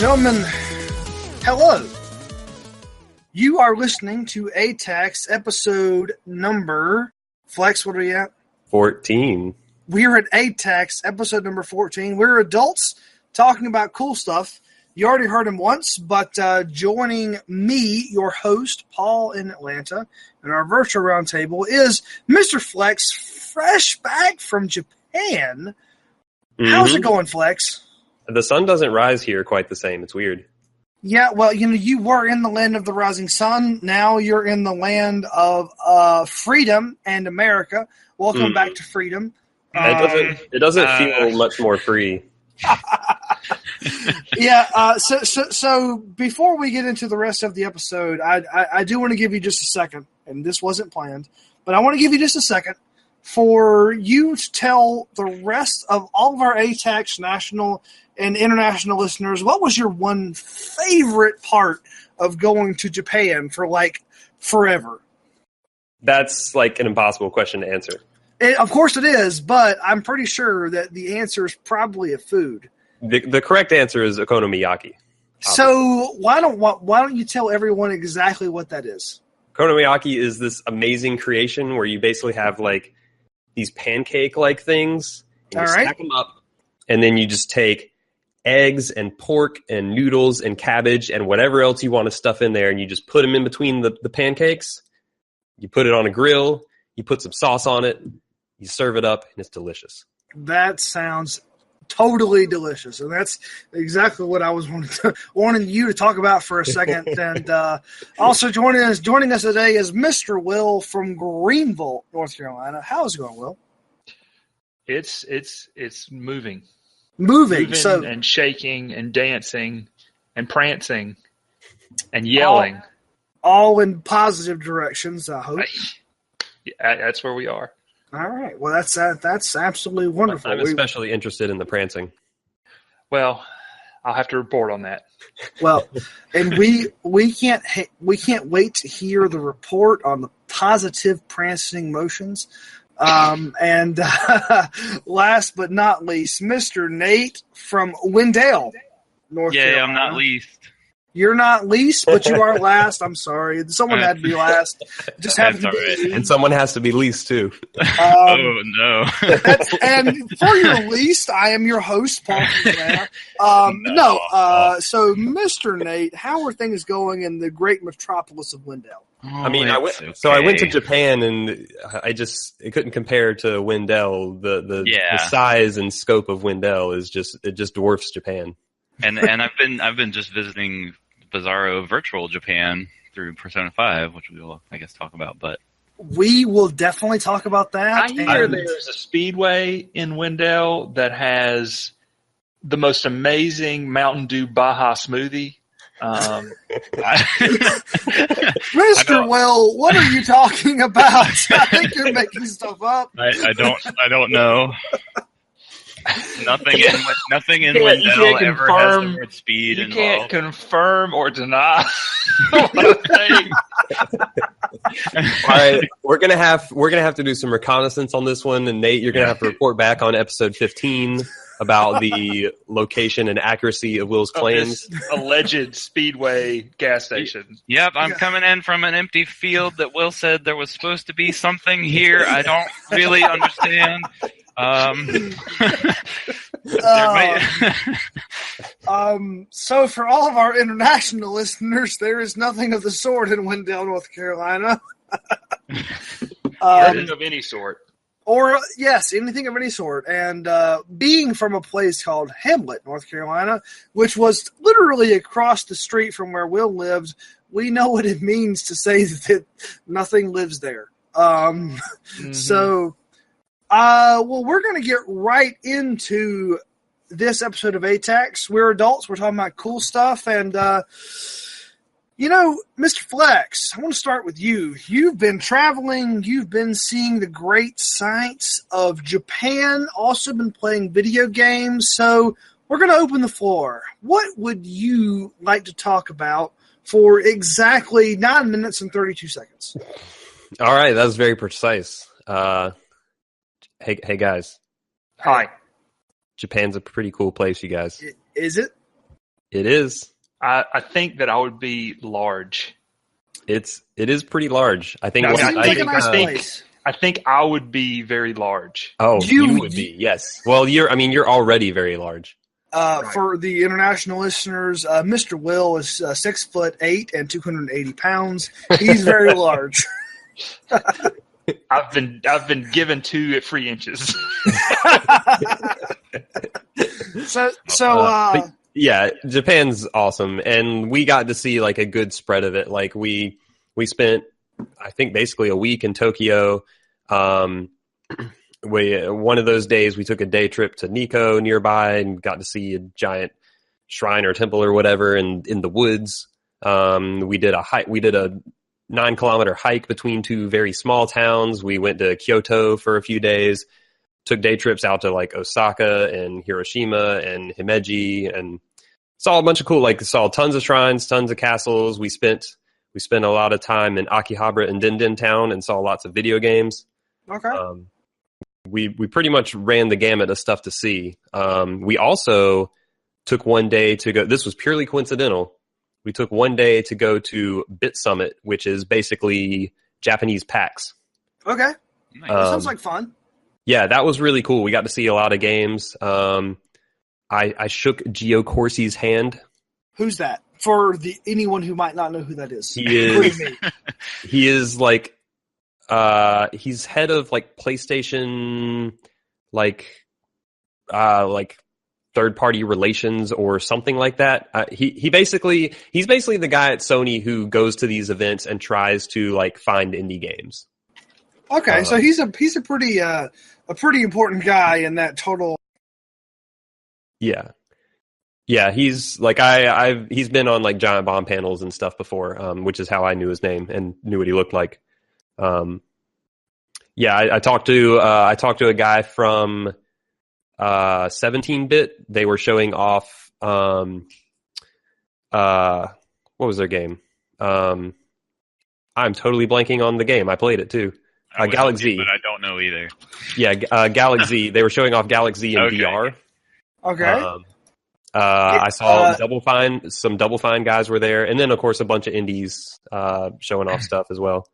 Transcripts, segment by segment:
gentlemen, hello. You are listening to ATACS episode number... Flex, what are we at? 14. We're at ATACS episode number 14. We're adults talking about cool stuff. You already heard him once, but joining me, your host, Paul in Atlanta, and our virtual roundtable is Mr. Flex, fresh back from Japan. How's it going, Flex? The sun doesn't rise here quite the same. It's weird. Yeah, well, you were in the land of the rising sun. Now you're in the land of freedom and America. Welcome back to freedom. It doesn't feel much more free. Yeah. So before we get into the rest of the episode, I do want to give you just a second, and this wasn't planned, but I want to give you just a second for you to tell the rest of all of our ATACS national and international listeners, what was your one favorite part of going to Japan for like forever? That's like an impossible question to answer. Of course it is, but I'm pretty sure that the answer is probably a food. The correct answer is okonomiyaki. So why don't you tell everyone exactly what that is? Okonomiyaki is this amazing creation where you basically have like these pancake-like things, and you stack them up, and then you just take eggs and pork and noodles and cabbage and whatever else you want to stuff in there, and you just put them in between the pancakes. You put it on a grill. You put some sauce on it. You serve it up, and it's delicious. That sounds totally delicious, and that's exactly what I was wanting you to talk about for a second. And also joining us today is Mr. Will from Greenville, North Carolina. How's it going, Will? It's moving. Moving, so and shaking and dancing and prancing and yelling. All in positive directions, I hope. That's where we are. All right. Well, that's absolutely wonderful. I'm especially interested in the prancing. Well, I'll have to report on that. Well, and we can't wait to hear the report on the positive prancing motions. And last but not least, Mr. Nate from Wendell, North Carolina. Yeah, I'm not least. You're not least, but you are last. I'm sorry. Someone had to be last. Just happened to be you. And someone has to be least, too. Oh, no. And for your least, I am your host, Paul. So, Mr. Nate, how are things going in the great metropolis of Wendell? I mean, I went to Japan, and it couldn't compare to Wendell. The size and scope of Wendell it just dwarfs Japan. And I've been just visiting Bizarro Virtual Japan through Persona 5, which we will, I guess, talk about. But we will definitely talk about that. I hear there's a speedway in Wendell that has the most amazing Mountain Dew Baja smoothie. Mr. Will, what are you talking about? I think you're making stuff up. I don't know. Nothing in Wendell ever has the word speed involved. You can't confirm or deny what I'm saying. All right, we're gonna have to do some reconnaissance on this one, and Nate, you're gonna have to report back on episode 15 about the location and accuracy of Will's claims. Alleged Speedway gas station. Yep, I'm coming in from an empty field that Will said there was supposed to be something here. I don't really understand. So for all of our international listeners, there is nothing of the sort in Wendell, North Carolina. Nothing of any sort. Or, yes, anything of any sort. And being from a place called Hamlet, North Carolina, which was literally across the street from where Will lived, we know what it means to say that nothing lives there. So... well, we're going to get right into this episode of ATACS. We're adults. We're talking about cool stuff. And, Mr. Flex, I want to start with you. You've been traveling. You've been seeing the great sights of Japan, also been playing video games. So we're going to open the floor. What would you like to talk about for exactly 9 minutes and 32 seconds? All right. That was very precise. Hey guys. Hi. Japan's a pretty cool place, you guys. Is it? It is. I think that I would be large. It is pretty large. I think. No, Seems like a nice I think- place. I think I would be very large. Oh, You- you would be. Yes. Well, you're already very large. For the international listeners, Mr. Will is 6'8" and 280 pounds. He's very large. I've been given 2 free inches. But yeah, Japan's awesome, and we got to see like a good spread of it. Like we spent, I think, basically a week in Tokyo. One of those days we took a day trip to Nikko nearby and got to see a giant shrine or temple or whatever in the woods. We did a hike. We did a 9-kilometer hike between 2 very small towns. We went to Kyoto for a few days. Took day trips out to like Osaka and Hiroshima and Himeji, and saw a bunch of cool, saw tons of shrines, tons of castles. We spent a lot of time in Akihabara and Denden Town and saw lots of video games. Okay. We pretty much ran the gamut of stuff to see. We also took one day to go. This was purely coincidental. We took one day to go to Bit Summit, which is basically Japanese PAX. Okay. Nice. That sounds like fun. Yeah, that was really cool. We got to see a lot of games. I shook Gio Corsi's hand. Who's that? For anyone who might not know who that is. He is. He is like. He's head of like PlayStation, like third-party relations or something like that. He's basically the guy at Sony who goes to these events and tries to like find indie games. Okay, so he's a pretty important guy in that total. Yeah, he's like he's been on like Giant Bomb panels and stuff before, which is how I knew his name and knew what he looked like. I talked to a guy from 17-bit. They were showing off what was their game? I'm totally blanking on the game. I played it too. Galaxy, but I don't know either. Yeah, Galaxy. They were showing off Galaxy in VR. Okay. I saw some Double Fine guys were there, and then of course a bunch of indies showing off stuff as well.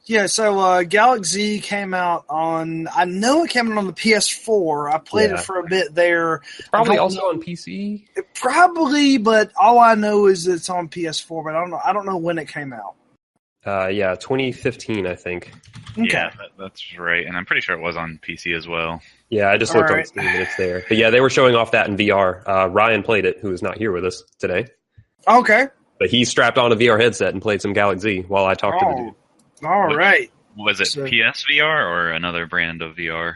Yeah, so Galaxy came out on. I know it came out on the PS4. I played it for a bit there. It's probably also on PC. Probably, but all I know is it's on PS4. But I don't know when it came out. 2015, I think. Okay. Yeah, that's right. And I'm pretty sure it was on PC as well. Yeah, I just looked on Steam and it's there. But yeah, they were showing off that in VR. Ryan played it, who is not here with us today. Okay. But he strapped on a VR headset and played some Galaxy while I talked to the dude. All right. Was it PSVR or another brand of VR?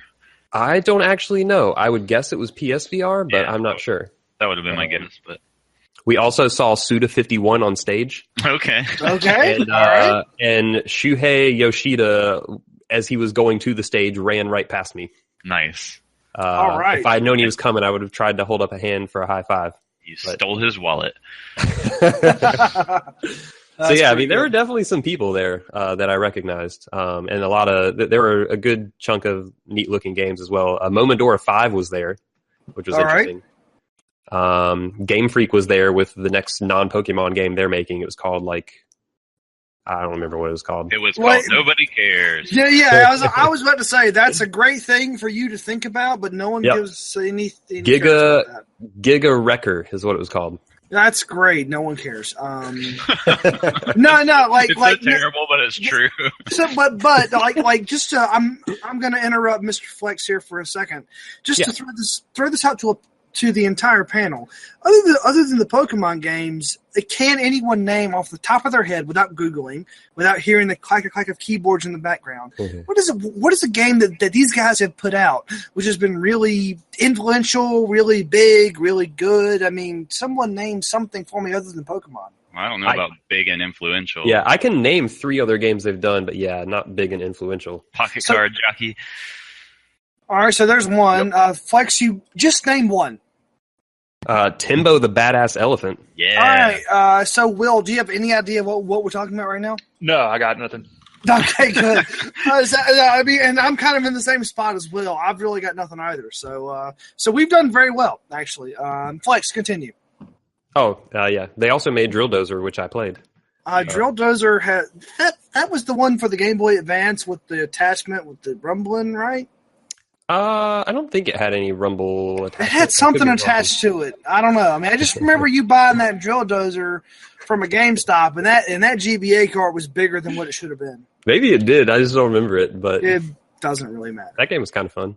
I don't actually know. I would guess it was PSVR, but I'm not sure. That would have been my guess, but we also saw Suda51 on stage. Okay. Okay. And, all right. And Shuhei Yoshida, as he was going to the stage, ran right past me. Nice. All right. If I had known he was coming, I would have tried to hold up a hand for a high five. You stole his wallet. So yeah, I mean, there were definitely some people there that I recognized, and there were a good chunk of neat looking games as well. Momodora 5 was there, which was interesting. Game Freak was there with the next non-Pokemon game they're making. It was called I don't remember what it was called. It was called Nobody Cares. Yeah. I was about to say that's a great thing for you to think about, but no one gives any Giga Wrecker is what it was called. That's great. No one cares. No, It's terrible, but it's true. So, but just to, I'm going to interrupt Mr. Flex here for a second, just to throw this out to the entire panel. Other than the Pokemon games, can anyone name off the top of their head without Googling, without hearing the clack of keyboards in the background? Mm-hmm. What is a game that these guys have put out, which has been really influential, really big, really good? I mean, someone name something for me other than Pokemon. I don't know about big and influential. Yeah, I can name 3 other games they've done, but yeah, not big and influential. Pocket Card Jockey. All right, so there's one. Yep. Flex, you just name one. Timbo the Badass Elephant. Yeah. All right. So, Will, do you have any idea what we're talking about right now? No, I got nothing. Okay, good. And I'm kind of in the same spot as Will. I've really got nothing either. So we've done very well, actually. Flex, continue. Oh, yeah. They also made Drill Dozer, which I played. Drill Dozer had that was the one for the Game Boy Advance with the attachment with the rumbling, right? I don't think it had any rumble attachment. It had something attached to it. I don't know. I mean, I just remember you buying that Drill Dozer from a GameStop, and that GBA cart was bigger than what it should have been. Maybe it did. I just don't remember it, but it doesn't really matter. That game was kind of fun.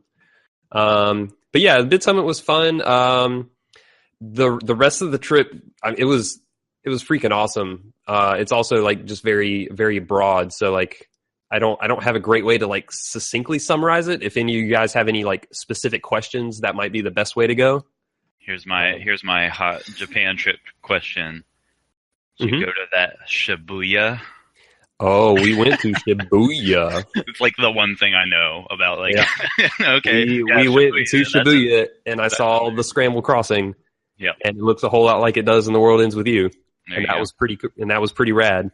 But yeah, Bit Summit was fun. The rest of the trip, it was freaking awesome. It's also like just very, very broad. So like, I don't have a great way to like succinctly summarize it. If any of you guys have any like specific questions, that might be the best way to go. Here's my hot Japan trip question. Did you go to that Shibuya? Oh, we went to Shibuya. It's like the one thing I know about. Like, yeah. Okay, we went to Shibuya, and I saw the Scramble Crossing. Yeah, and it looks a whole lot like it does in The World Ends with You, that was pretty rad.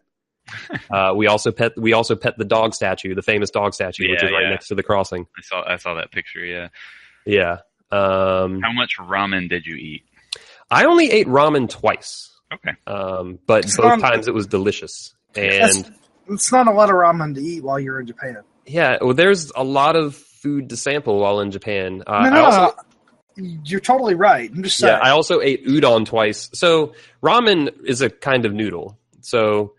We also pet the dog statue, the famous dog statue, which is right next to the crossing. I saw that picture. Yeah, yeah. How much ramen did you eat? I only ate ramen twice. Okay, but both times it was delicious, and it's not a lot of ramen to eat while you're in Japan. Yeah, well, there's a lot of food to sample while in Japan. No. You're totally right. I'm just saying. Yeah, I also ate udon twice. So ramen is a kind of noodle. So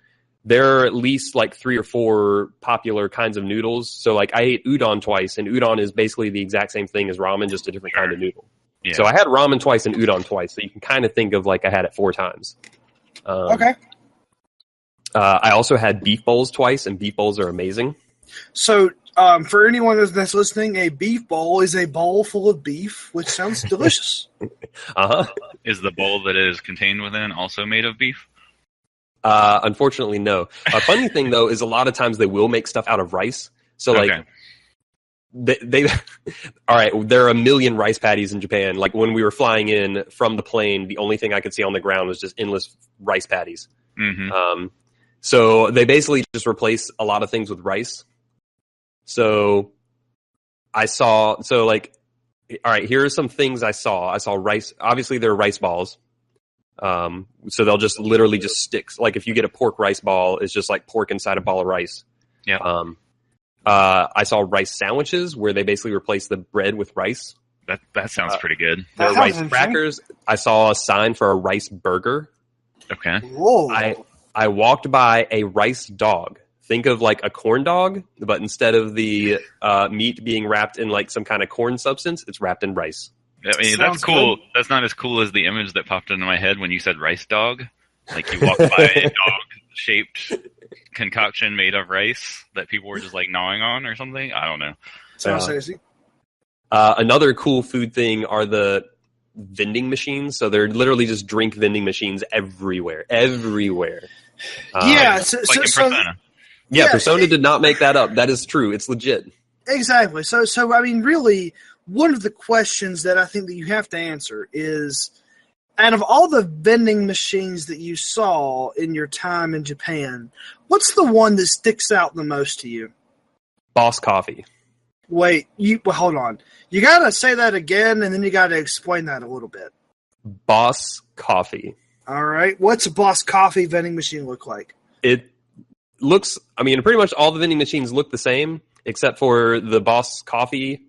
there are at least like 3 or 4 popular kinds of noodles. So like I ate udon twice, and udon is basically the exact same thing as ramen, just a different kind of noodle. Yeah. So I had ramen twice and udon twice. So you can kind of think of like I had it 4 times. Okay. I also had beef bowls twice, and beef bowls are amazing. So for anyone that's listening, a beef bowl is a bowl full of beef, which sounds delicious. Is the bowl that is contained within also made of beef? Unfortunately, no. A funny thing, though, is a lot of times they will make stuff out of rice. So, like, they all right, there are a million rice patties in Japan. Like, when we were flying in from the plane, the only thing I could see on the ground was just endless rice patties. Mm-hmm. So they basically just replace a lot of things with rice. So all right, here are some things I saw. I saw rice. Obviously, there are rice balls. So they'll just literally just stick. Like if you get a pork rice ball, it's just like pork inside a ball of rice. Yeah. I saw rice sandwiches where they basically replace the bread with rice. That sounds pretty good. There are rice crackers. I saw a sign for a rice burger. Okay. Whoa. I walked by a rice dog. Think of like a corn dog, but instead of the meat being wrapped in like some kind of corn substance, it's wrapped in rice. I mean, that's cool. Good. That's not as cool as the image that popped into my head when you said rice dog. Like you walked by a dog-shaped concoction made of rice that people were just like gnawing on or something. I don't know. Sounds tasty. Another cool food thing are the vending machines. So they're literally just drink vending machines everywhere. Yeah. Persona. Yeah, Persona did not make that up. That is true. It's legit. Exactly. So I mean, really, one of the questions that I think that you have to answer is, out of all the vending machines that you saw in your time in Japan, what's the one that sticks out the most to you? Boss Coffee. Wait, hold on. You got to say that again, and then you got to explain that a little bit. Boss Coffee. All right. What's a Boss Coffee vending machine look like? It looks, I mean, pretty much all the vending machines look the same, except for the Boss Coffee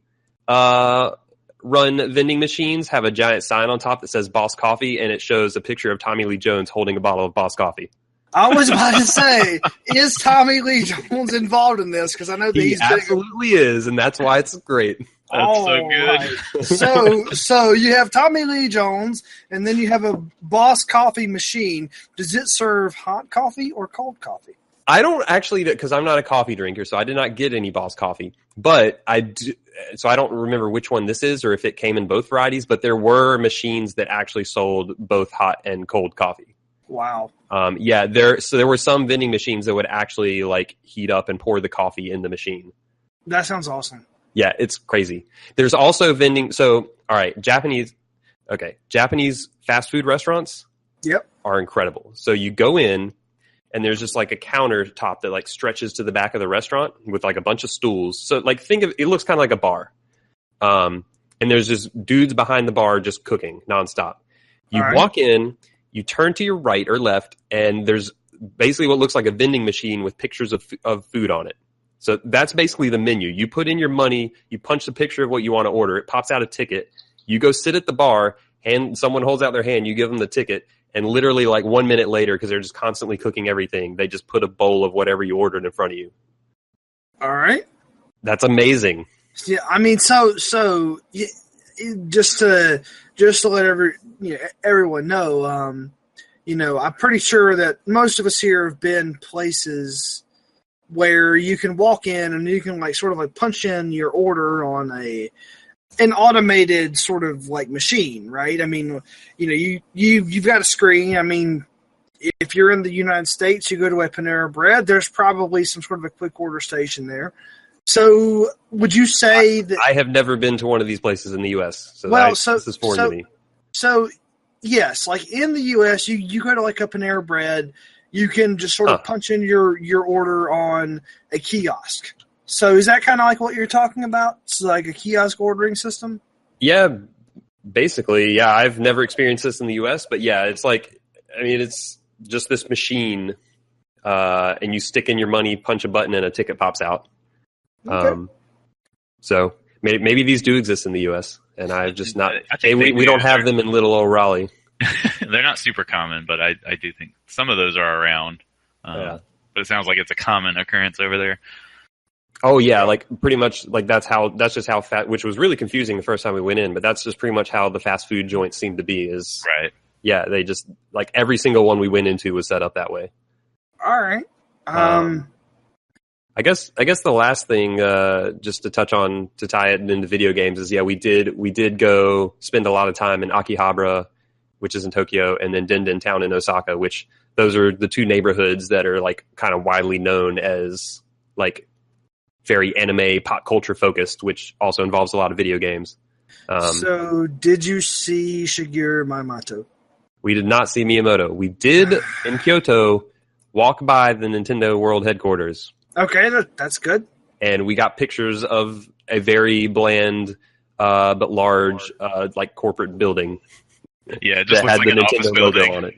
run vending machines have a giant sign on top that says Boss Coffee, and it shows a picture of Tommy Lee Jones holding a bottle of Boss Coffee. I was about to say, is Tommy Lee Jones involved in this? Because I know that he's absolutely is, and that's why it's great. That's so good. Right. So you have Tommy Lee Jones, and then you have a Boss Coffee machine. Does it serve hot coffee or cold coffee? I don't actually, because I'm not a coffee drinker, so I did not get any Boss Coffee. But I do, so I don't remember which one this is or if it came in both varieties. But there were machines that actually sold both hot and cold coffee. Wow. Yeah, there were some vending machines that would actually like heat up and pour the coffee in the machine. That sounds awesome. Yeah, it's crazy. There's also vending. So, all right, Japanese fast food restaurants. Yep. Are incredible. So you go in, and there's just like a countertop that like stretches to the back of the restaurant with like a bunch of stools. So like think of it looks kind of like a bar. And there's just dudes behind the bar just cooking nonstop. You walk in, You turn to your right or left, and there's basically what looks like a vending machine with pictures of food on it. So that's basically the menu. You put in your money, you punch the picture of what you want to order, it pops out a ticket. You go sit at the bar, and someone holds out their hand, you give them the ticket, and literally like 1 minute later, because they're just constantly cooking everything, they just put a bowl of whatever you ordered in front of you. All right. That's amazing. Yeah, I mean, so just to let everyone know, I'm pretty sure that most of us here have been places where you can walk in and you can like sort of like punch in your order on an automated sort of like machine, right? I mean, you've got a screen. I mean, if you're in the United States, you go to a Panera Bread, there's probably some sort of a quick order station there. So would you say that I have never been to one of these places in the U.S. So this is foreign to me. So yes, like in the U.S., you go to like a Panera Bread, you can just sort of punch in your order on a kiosk. So is that kind of like what you're talking about? It's like a kiosk ordering system? Yeah, basically. Yeah, I've never experienced this in the U.S., but yeah, it's like, I mean, it's just this machine, and you stick in your money, punch a button, and a ticket pops out. Okay. So maybe these do exist in the U.S., and I've just not. We don't have them in little old Raleigh. They're not super common, but I do think some of those are around. But it sounds like it's a common occurrence over there. Oh yeah, like pretty much like that's just how fat, which was really confusing the first time we went in, but that's just pretty much how the fast food joints seem to be. Is right. Yeah, they just like every single one we went into was set up that way. All right. I guess the last thing, just to touch on to tie it into video games is we did go spend a lot of time in Akihabara, which is in Tokyo, and then Denden Town in Osaka, which those are the two neighborhoods that are like kind of widely known as like very anime pop culture focused, which also involves a lot of video games. So did you see Shigeru Miyamoto? We did not see Miyamoto. We did in Kyoto walk by the Nintendo World headquarters. Okay, that's good. And we got pictures of a very bland but large like corporate building. Yeah, it just looks like an office building on it.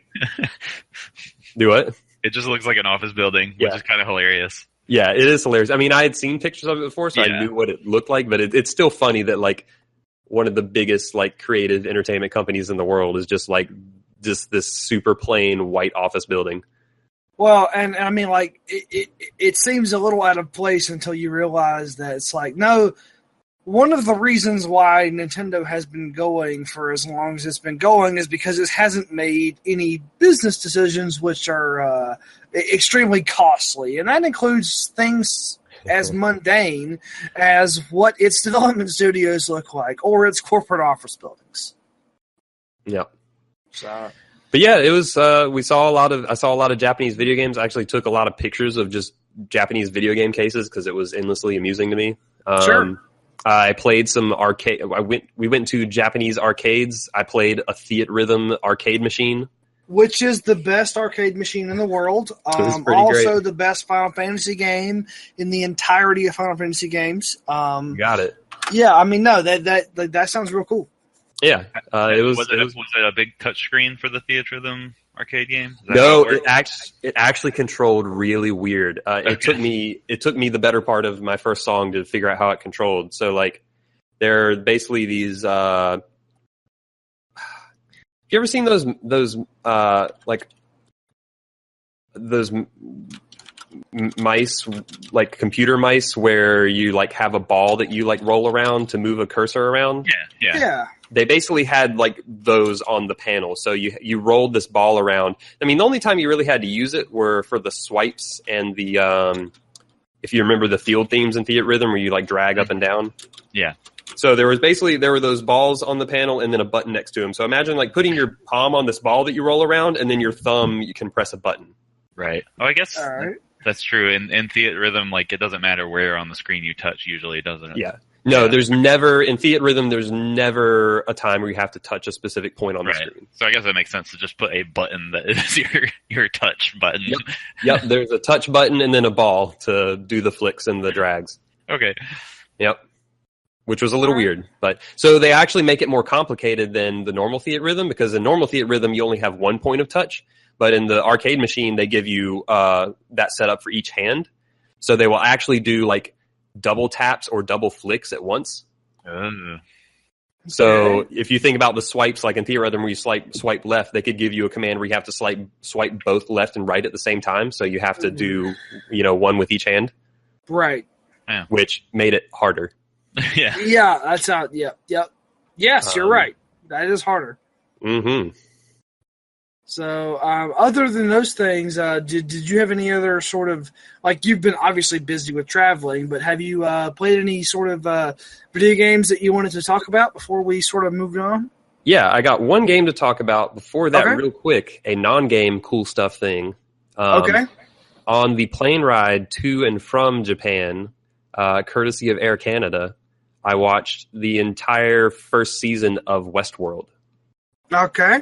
Do what? It just looks like an office building, which is kind of hilarious. Yeah, it is hilarious. I mean, I had seen pictures of it before, so I knew what it looked like, but it's still funny that like one of the biggest like creative entertainment companies in the world is just this super plain white office building. Well, and I mean, like, it seems a little out of place until you realize that it's like, no, one of the reasons why Nintendo has been going for as long as it's been going is because it hasn't made any business decisions which are extremely costly. And that includes things as mundane as what its development studios look like or its corporate office buildings. Yeah. So... But yeah, it was. I saw a lot of Japanese video games. I actually took a lot of pictures of just Japanese video game cases because it was endlessly amusing to me. Sure. I played some arcade. We went to Japanese arcades. I played a Theatrhythm arcade machine, which is the best arcade machine in the world. Also, great. The best Final Fantasy game in the entirety of Final Fantasy games. You got it. Yeah, I mean, no, that sounds real cool. Yeah, was it a big touchscreen for the Theatrhythm arcade game? No, it actually controlled really weird. It took me the better part of my first song to figure out how it controlled. So like, they're basically these. Have you ever seen those mice, like computer mice, where you like have a ball that you like roll around to move a cursor around? Yeah. They basically had like those on the panel. So you rolled this ball around. I mean, the only time you really had to use it were for the swipes and the if you remember the field themes in Theatrhythm where you like drag up and down. Yeah. So there were those balls on the panel and then a button next to them. So imagine like putting your palm on this ball that you roll around and then your thumb, you can press a button. Right. Oh, I guess right. That's true. In Theatrhythm, like it doesn't matter where on the screen you touch usually, doesn't it? Yeah. No, there's never in Theatrhythm. There's never a time where you have to touch a specific point on the screen. So I guess that makes sense to just put a button that is your touch button. Yep. There's a touch button and then a ball to do the flicks and the drags. Okay. Yep. which was a little weird. But so they actually make it more complicated than the normal Theatrhythm, because in normal Theatrhythm you only have one point of touch, but in the arcade machine they give you that setup for each hand. So they will actually do like double taps or double flicks at once. So if you think about the swipes, like in Theatrhythm where you swipe left, they could give you a command where you have to swipe both left and right at the same time. So you have to do, one with each hand. Right. Yeah. Which made it harder. Yeah. Yeah, that's how. Yep. Yes, you're right. That is harder. Mm-hmm. So, other than those things, did you have any other sort of, like, you've been obviously busy with traveling, but have you played any sort of video games that you wanted to talk about before we sort of moved on? Yeah, I got one game to talk about. Before that, real quick, a non-game cool stuff thing. Okay. On the plane ride to and from Japan, courtesy of Air Canada, I watched the entire first season of Westworld. Okay.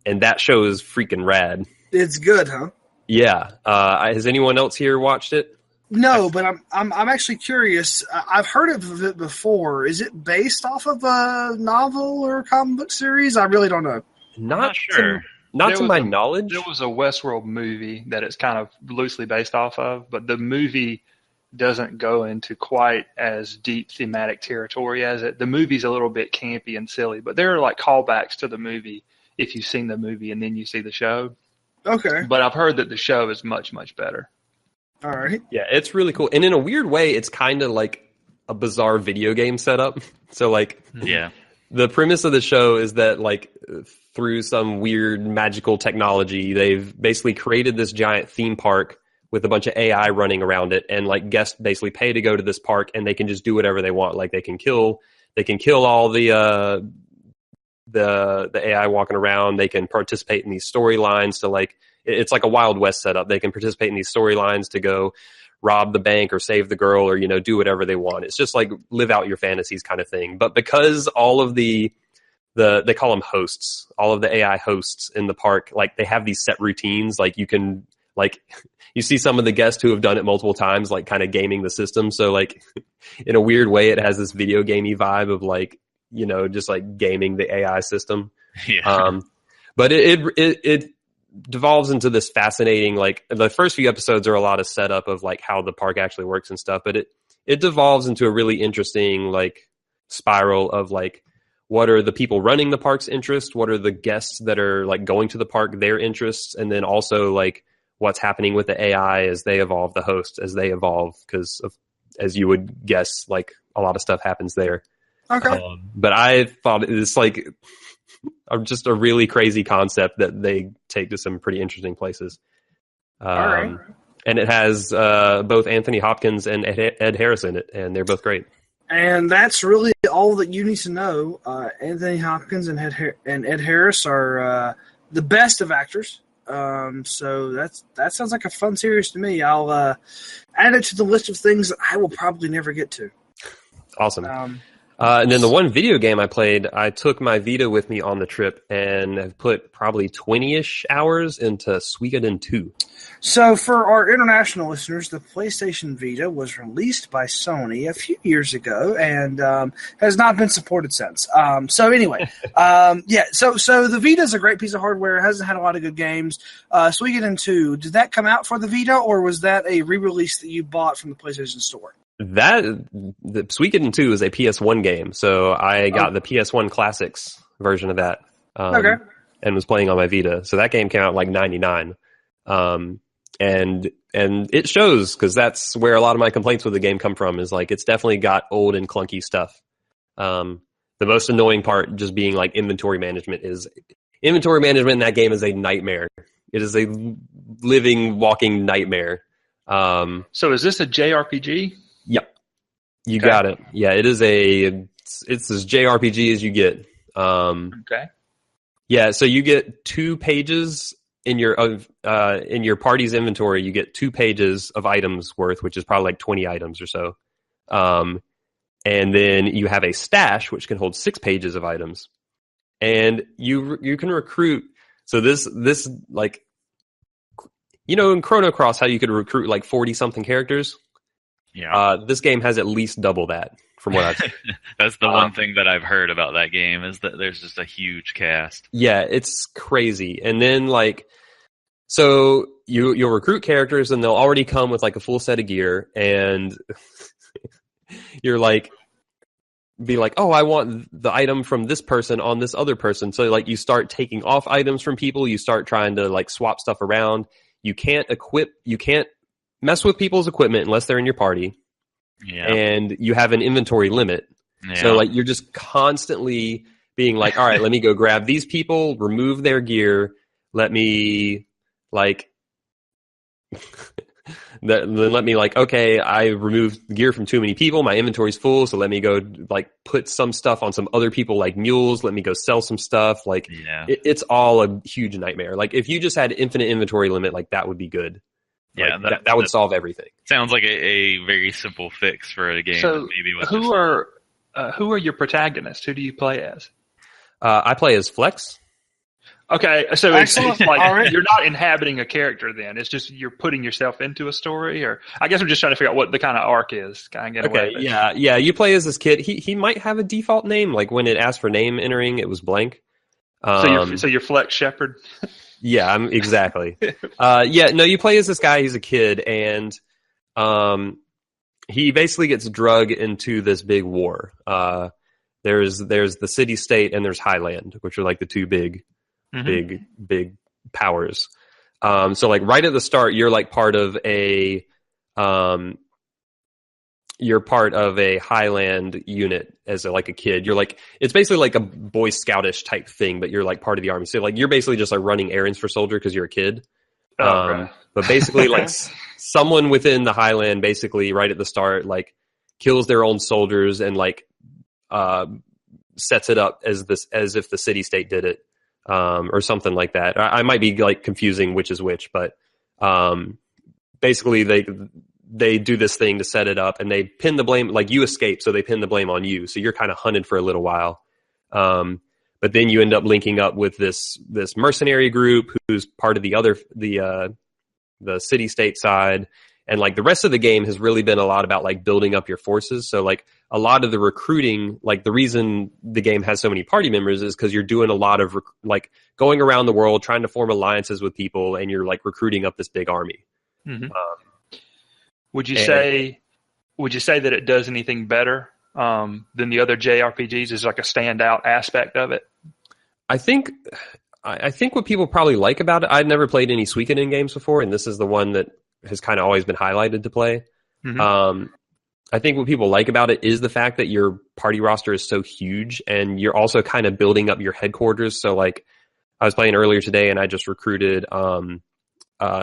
And that show is freaking rad. It's good, huh? Yeah. Has anyone else here watched it? No, but I'm actually curious. I've heard of it before. Is it based off of a novel or comic book series? I really don't know. Not sure. Not to my knowledge. There was a Westworld movie that it's kind of loosely based off of, but the movie doesn't go into quite as deep thematic territory as it. The movie's a little bit campy and silly, but there are like callbacks to the movie if you've seen the movie and then you see the show. Okay. But I've heard that the show is much, much better. All right. Yeah, it's really cool. And in a weird way, it's kind of like a bizarre video game setup. So, like, the premise of the show is that, like, through some weird magical technology, they've basically created this giant theme park with a bunch of AI running around it, and like guests basically pay to go to this park, and they can just do whatever they want. Like they can kill all the AI walking around. They can participate in these storylines to, like, it's like a Wild West setup. They can participate in these storylines to go rob the bank or save the girl or, do whatever they want. It's just like live out your fantasies kind of thing. But because all of they call them hosts, all of the AI hosts in the park, like they have these set routines. Like you can, like, you see some of the guests who have done it multiple times, like kind of gaming the system. So like in a weird way, it has this video gamey vibe of like, just like gaming the AI system. Yeah. But it devolves into this fascinating, like the first few episodes are a lot of setup of like how the park actually works and stuff. But it devolves into a really interesting like spiral of like, what are the people running the park's interests? What are the guests that are like going to the park, their interests? And then also like what's happening with the AI as they evolve, the hosts as they evolve, because as you would guess, like a lot of stuff happens there. Okay. But I thought it's like just a really crazy concept that they take to some pretty interesting places. All right. And it has both Anthony Hopkins and Ed Harris in it, and they're both great. And that's really all that you need to know. Anthony Hopkins and Ed Harris are the best of actors. So that sounds like a fun series to me. I'll add it to the list of things that I will probably never get to. Awesome. And then the one video game I played, I took my Vita with me on the trip and have put probably 20-ish hours into Suikoden II. So for our international listeners, the PlayStation Vita was released by Sony a few years ago and has not been supported since. So anyway, so the Vita is a great piece of hardware. It hasn't had a lot of good games. Suikoden II, did that come out for the Vita, or was that a re-release that you bought from the PlayStation Store? The Suikoden II is a PS1 game, so I got the PS1 Classics version of that. And was playing on my Vita. So that game came out like 99. And it shows, because that's where a lot of my complaints with the game come from, is like it's definitely got old and clunky stuff. The most annoying part just being like inventory management in that game is a nightmare. It is a living, walking nightmare. So is this a JRPG? Yep. You got it. Yeah, it's as JRPG as you get. Okay. Yeah, so you get 2 pages in your party's inventory. You get 2 pages of items worth, which is probably like 20 items or so. And then you have a stash, which can hold 6 pages of items. And you can recruit. So this like, in Chrono Cross, how you could recruit like 40 something characters. Yeah. This game has at least double that from what I've seen. That's the one thing that I've heard about that game is that there's just a huge cast. Yeah, it's crazy. And then so you'll recruit characters and they'll already come with like a full set of gear, and you're like, be like, oh, I want the item from this person on this other person. So like you start taking off items from people, you start trying to like swap stuff around. You can't mess with people's equipment unless they're in your party. Yeah. And you have an inventory limit. Yeah. So like you're just constantly being like, all right, let me go grab these people, remove their gear, let me like let me like, okay, I removed gear from too many people, my inventory's full, so let me go like put some stuff on some other people like mules, let me go sell some stuff. Like it's all a huge nightmare. Like if you just had infinite inventory limit, like that would be good. Yeah, like, that would solve everything. Sounds like a very simple fix for a game. So that maybe was who are your protagonists? Who do you play as? I play as Flex. Okay, so it's like right. You're not inhabiting a character then. It's just you're putting yourself into a story, or I guess I'm just trying to figure out what the kind of arc is. Kind of get away with it. Yeah. You play as this kid. He might have a default name. Like when it asked for name entering, it was blank. So you're Flex Shepard. Yeah, exactly. You play as this guy. He's a kid, and he basically gets drug into this big war. There's the city state and there's Highland, which are like the two big powers. So like right at the start, you're like part of a Highland unit as a kid. You're like, it's basically like a Boy Scoutish type thing, but you're like part of the army. So like you're basically just like running errands for soldier because you're a kid. Okay. But basically like someone within the Highland basically right at the start like kills their own soldiers and like sets it up as if the city state did it. Or something like that. I might be like confusing which is which, but basically they do this thing to set it up, and they pin the blame. Like you escape, so they pin the blame on you. So you're kind of hunted for a little while, but then you end up linking up with this mercenary group who's part of the city state side. And like the rest of the game has really been a lot about like building up your forces. So like a lot of the recruiting, like the reason the game has so many party members is because you're doing a lot of like going around the world, trying to form alliances with people, and you're like recruiting up this big army. Mm-hmm. Would you say that it does anything better than the other JRPGs? Is like a standout aspect of it? I think what people probably like about it, I'd never played any Suikoden games before, and this is the one that has kind of always been highlighted to play. Mm-hmm. I think what people like about it is the fact that your party roster is so huge, and you're also kind of building up your headquarters. So like I was playing earlier today and I just recruited,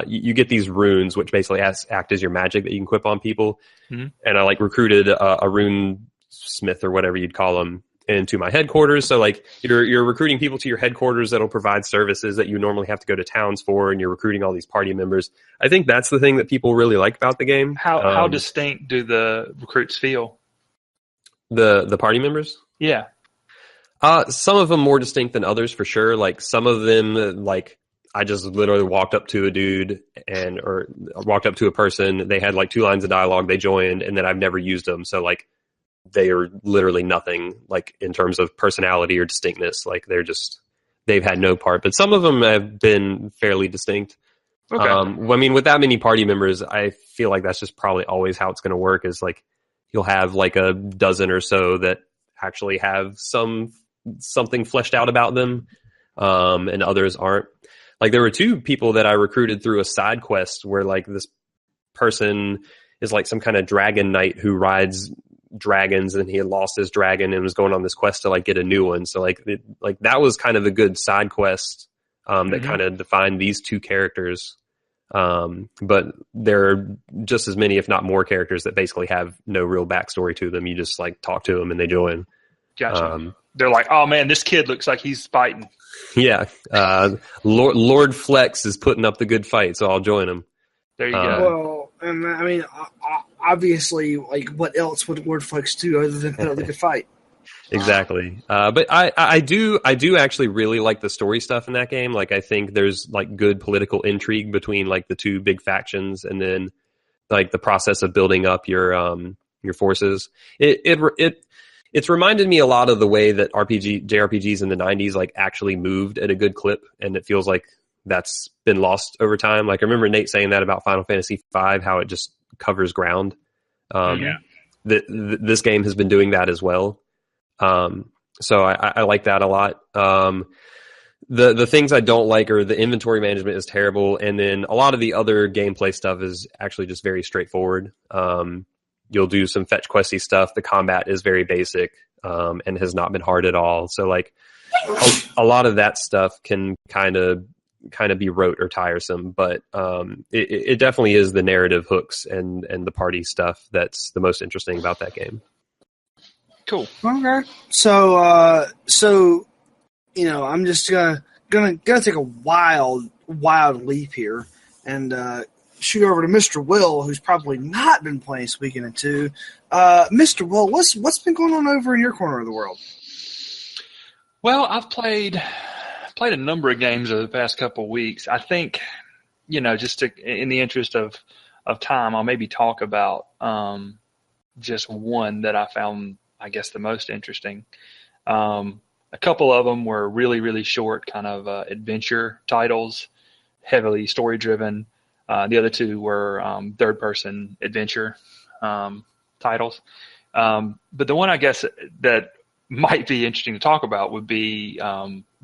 you get these runes, which basically act as your magic that you can equip on people. Mm-hmm. And I like recruited a rune smith or whatever you'd call them into my headquarters. So like you're recruiting people to your headquarters that'll provide services that you normally have to go to towns for, and you're recruiting all these party members. I think that's the thing that people really like about the game. How distinct do the recruits feel? The party members? Yeah. Some of them more distinct than others for sure. Like some of them, like I just literally walked up to a dude or walked up to a person. They had like 2 lines of dialogue. They joined, and then I've never used them. So like they are literally nothing like in terms of personality or distinctness. Like they've had no part, but some of them have been fairly distinct. Okay. I mean, with that many party members, I feel like that's just probably always how it's going to work is like, you'll have like a dozen or so that actually have something fleshed out about them. And others aren't. Like there were 2 people that I recruited through a side quest where like this person is like some kind of dragon knight who rides dragons, and he had lost his dragon and was going on this quest to like get a new one. So like that was kind of a good side quest that kind of defined these 2 characters. But there are just as many, if not more, characters that basically have no real backstory to them. You just like talk to them and they join. Gotcha. They're like, oh man, this kid looks like he's fighting. Yeah. Lord Flex is putting up the good fight, so I'll join him. There you go. Well, and I mean, obviously, like, what else would Lord Flex do other than put up the good fight? Exactly. But I do actually really like the story stuff in that game. Like, I think there's like good political intrigue between like the 2 big factions, and then like the process of building up your forces. It's reminded me a lot of the way that JRPGs in the 90s like actually moved at a good clip, and it feels like that's been lost over time. Like I remember Nate saying that about Final Fantasy V, how it just covers ground. This game has been doing that as well. So I like that a lot. The things I don't like are the inventory management is terrible, and then a lot of the other gameplay stuff is actually just very straightforward. You'll do some fetch questy stuff. The combat is very basic and has not been hard at all. So like a lot of that stuff can kind of be rote or tiresome, but it definitely is the narrative hooks and the party stuff that's the most interesting about that game. Cool. Okay. So I'm just gonna take a wild leap here and shoot over to Mr. Will, who's probably not been playing Suikoden II. Mr. Will, what's been going on over in your corner of the world? Well, I've played a number of games over the past couple of weeks. I think, just in the interest of time, I'll maybe talk about just one that I found, I guess, the most interesting. A couple of them were really, really short, kind of adventure titles, heavily story-driven. The other two were third-person adventure titles. But the one, I guess, that might be interesting to talk about would be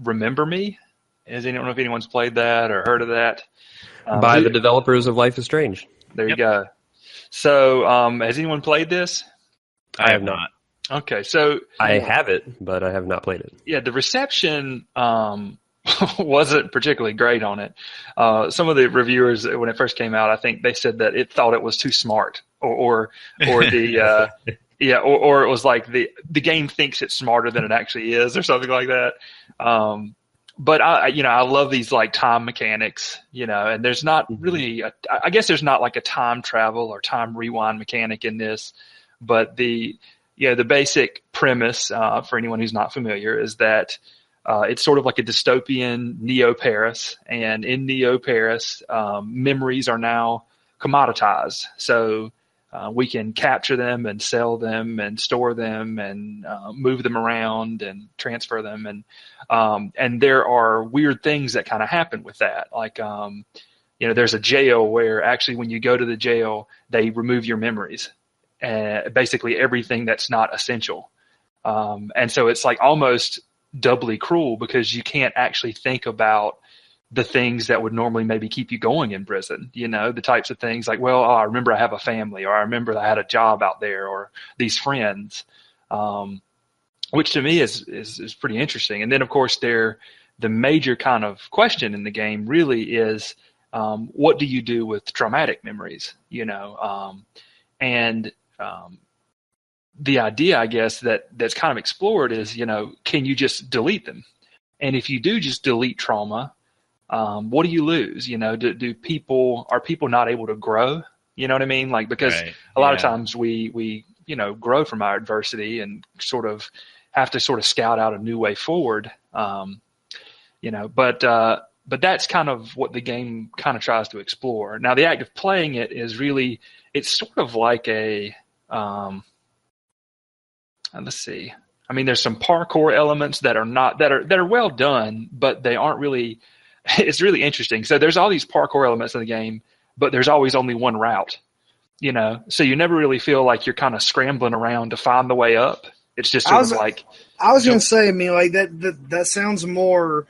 Remember Me. I don't know if anyone's played that or heard of that. By the developers of Life is Strange. There you go. So has anyone played this? I have not. Okay, so I have it, but I have not played it. Yeah, the reception wasn't particularly great on it. Some of the reviewers, when it first came out, I think they said that it thought it was too smart, or the or it was like the game thinks it's smarter than it actually is, or something like that. But I love these like time mechanics, and there's not really I guess there's not like a time travel or time rewind mechanic in this, but the basic premise for anyone who's not familiar is that it's sort of like a dystopian Neo-Paris, and in Neo-Paris, memories are now commoditized. So we can capture them and sell them and store them and move them around and transfer them. And there are weird things that kind of happen with that. Like, there's a jail where actually when you go to the jail, they remove your memories. Basically everything that's not essential. And so it's like almost doubly cruel because you can't actually think about the things that would normally maybe keep you going in prison, the types of things like, well, I remember I have a family, or I remember I had a job out there, or these friends, which to me is pretty interesting. And then of course the major kind of question in the game really is, what do you do with traumatic memories, and the idea, I guess, that's kind of explored is, can you just delete them? And if you do just delete trauma, what do you lose? Are people not able to grow? You know what I mean? Like, because a lot of times we grow from our adversity and sort of have to sort of scout out a new way forward. But that's kind of what the game kind of tries to explore. Now, the act of playing it is really, it's sort of like let's see. I mean, there's some parkour elements that are well done, but they aren't really. It's really interesting. So there's all these parkour elements in the game, but there's always only one route. So you never really feel like you're kind of scrambling around to find the way up. It's just sort of like. I was going to say, I mean, like that sounds more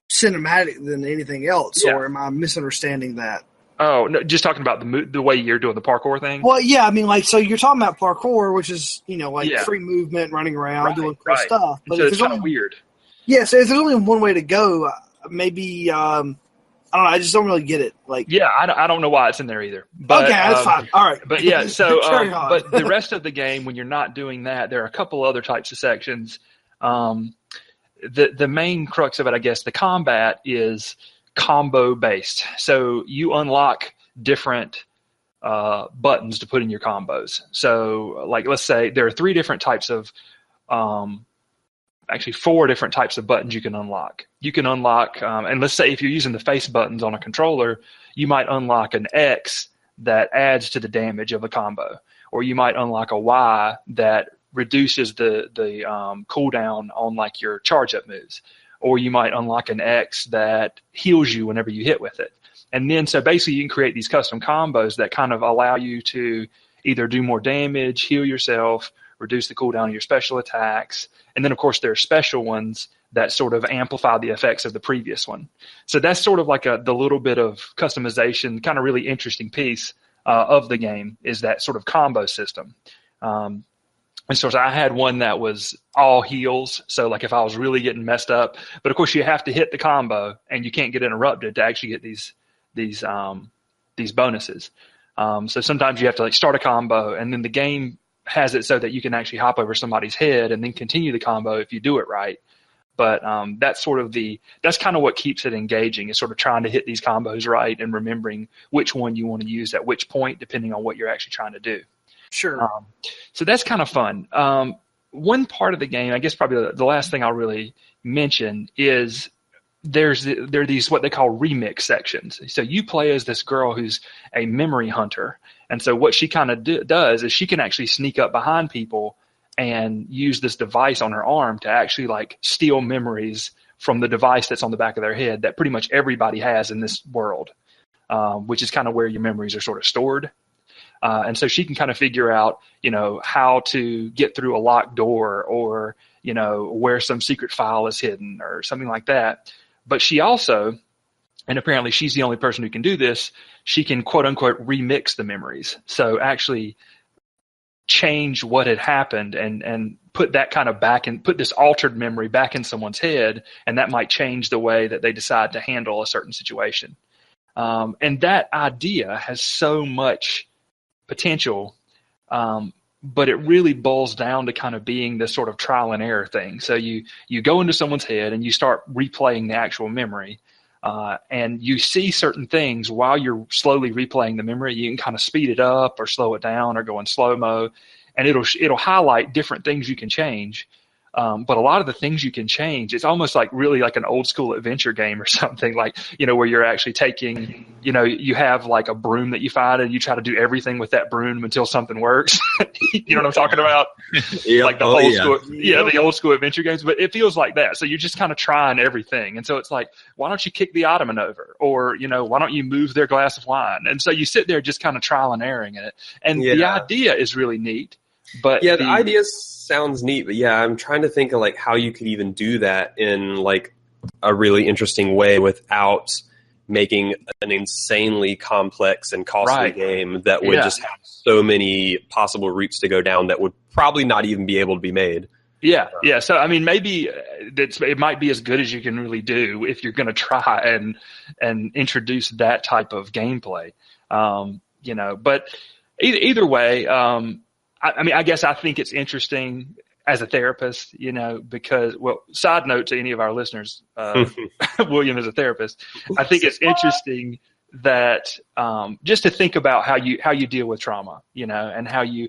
cinematic than anything else, or am I misunderstanding that? Oh, no, just talking about the way you're doing the parkour thing? Well, yeah, I mean, like, so you're talking about parkour, which is, free movement, running around, doing cool stuff. But so it's kind of weird. Yeah, so if there's only one way to go, maybe, I don't know, I just don't really get it. Like, yeah, I don't know why it's in there either. But, okay, that's fine. All right. But yeah, so, but the rest of the game, when you're not doing that, there are a couple other types of sections. The main crux of it, I guess, the combat is combo based. So you unlock different buttons to put in your combos. So like, let's say there are 3 different types of, actually 4 different types of buttons you can unlock. You can unlock, and let's say if you're using the face buttons on a controller, you might unlock an X that adds to the damage of a combo, or you might unlock a Y that reduces the cooldown on like your charge up moves, or you might unlock an X that heals you whenever you hit with it. And then so basically you can create these custom combos that kind of allow you to either do more damage, heal yourself, reduce the cooldown of your special attacks, and then of course there are special ones that sort of amplify the effects of the previous one. So that's sort of like the little bit of customization, kind of really interesting piece of the game is that sort of combo system. And so I had one that was all heals. So like if I was really getting messed up, but of course you have to hit the combo and you can't get interrupted to actually get these bonuses. So sometimes you have to like start a combo and then the game has it so that you can actually hop over somebody's head and then continue the combo if you do it right. But that's kind of what keeps it engaging, is sort of trying to hit these combos right and remembering which one you want to use at which point, depending on what you're actually trying to do. Sure. So that's kind of fun. One part of the game, I guess probably the last thing I'll really mention is there are these what they call remix sections. So you play as this girl who's a memory hunter. And so what she kind of does is she can actually sneak up behind people and use this device on her arm to actually like steal memories from the device that's on the back of their head that pretty much everybody has in this world, which is kind of where your memories are sort of stored. And so she can kind of figure out, how to get through a locked door or, where some secret file is hidden or something like that. But she also, and apparently she's the only person who can do this, she can quote unquote remix the memories. So actually change what had happened and put that kind of back and put this altered memory back in someone's head. And that might change the way that they decide to handle a certain situation. And that idea has so much potential, but it really boils down to kind of being this sort of trial and error thing. So you go into someone's head and you start replaying the actual memory, and you see certain things while you're slowly replaying the memory. You can kind of speed it up or slow it down or go in slow-mo, and it'll highlight different things you can change. But a lot of the things you can change, it's almost like really like an old school adventure game or something, like, where you're actually taking, you have like a broom that you find and you try to do everything with that broom until something works. You know what I'm talking about? Yep. Like the old school adventure games, but it feels like that. So you're just kind of trying everything. And so it's like, why don't you kick the ottoman over? Or, why don't you move their glass of wine? And so you sit there just kind of trial and erroring it. And the idea is really neat. But the idea sounds neat, but I'm trying to think of like how you could even do that in like a really interesting way without making an insanely complex and costly game that would just have so many possible routes to go down that would probably not even be able to be made. Yeah. So I mean, maybe it might be as good as you can really do if you're going to try and introduce that type of gameplay. But either way. I mean, I guess I think it's interesting as a therapist, because, side note to any of our listeners, William is a therapist. I think it's interesting that just to think about how you deal with trauma, and how you,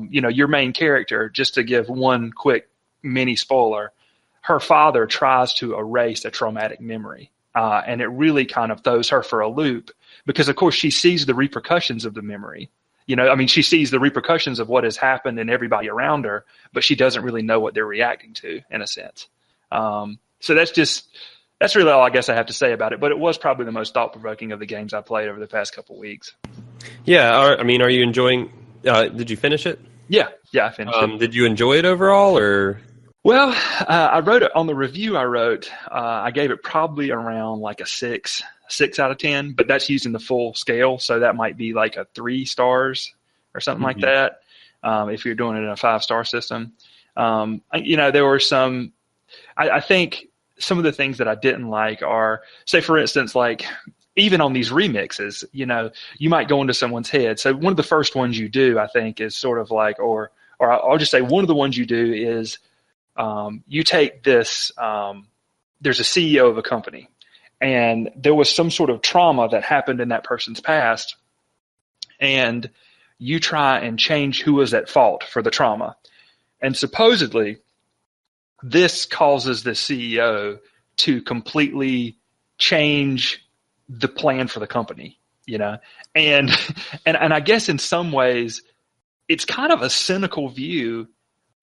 your main character, just to give one quick mini spoiler, her father tries to erase a traumatic memory. And it really kind of throws her for a loop because, of course, she sees the repercussions of the memory. She sees the repercussions of what has happened and everybody around her, but she doesn't really know what they're reacting to, in a sense. So that's really all I guess I have to say about it. But it was probably the most thought-provoking of the games I played over the past couple of weeks. Yeah, are you enjoying? Did you finish it? Yeah, I finished it. Did you enjoy it overall, or? Well, I wrote it on the review I wrote. I gave it probably around like a 6 out of 10, but that's using the full scale. So that might be like a 3 stars or something like that. If you're doing it in a 5-star system, there were some, I think some of the things that I didn't like are, say for instance, like even on these remixes, you might go into someone's head. So one of the first ones you do, I think, is sort of like, or I'll just say one of the ones you do is, you take this, there's a CEO of a company, and there was some sort of trauma that happened in that person's past, and you try and change who was at fault for the trauma. And supposedly, this causes the CEO to completely change the plan for the company. and I guess in some ways it's kind of a cynical view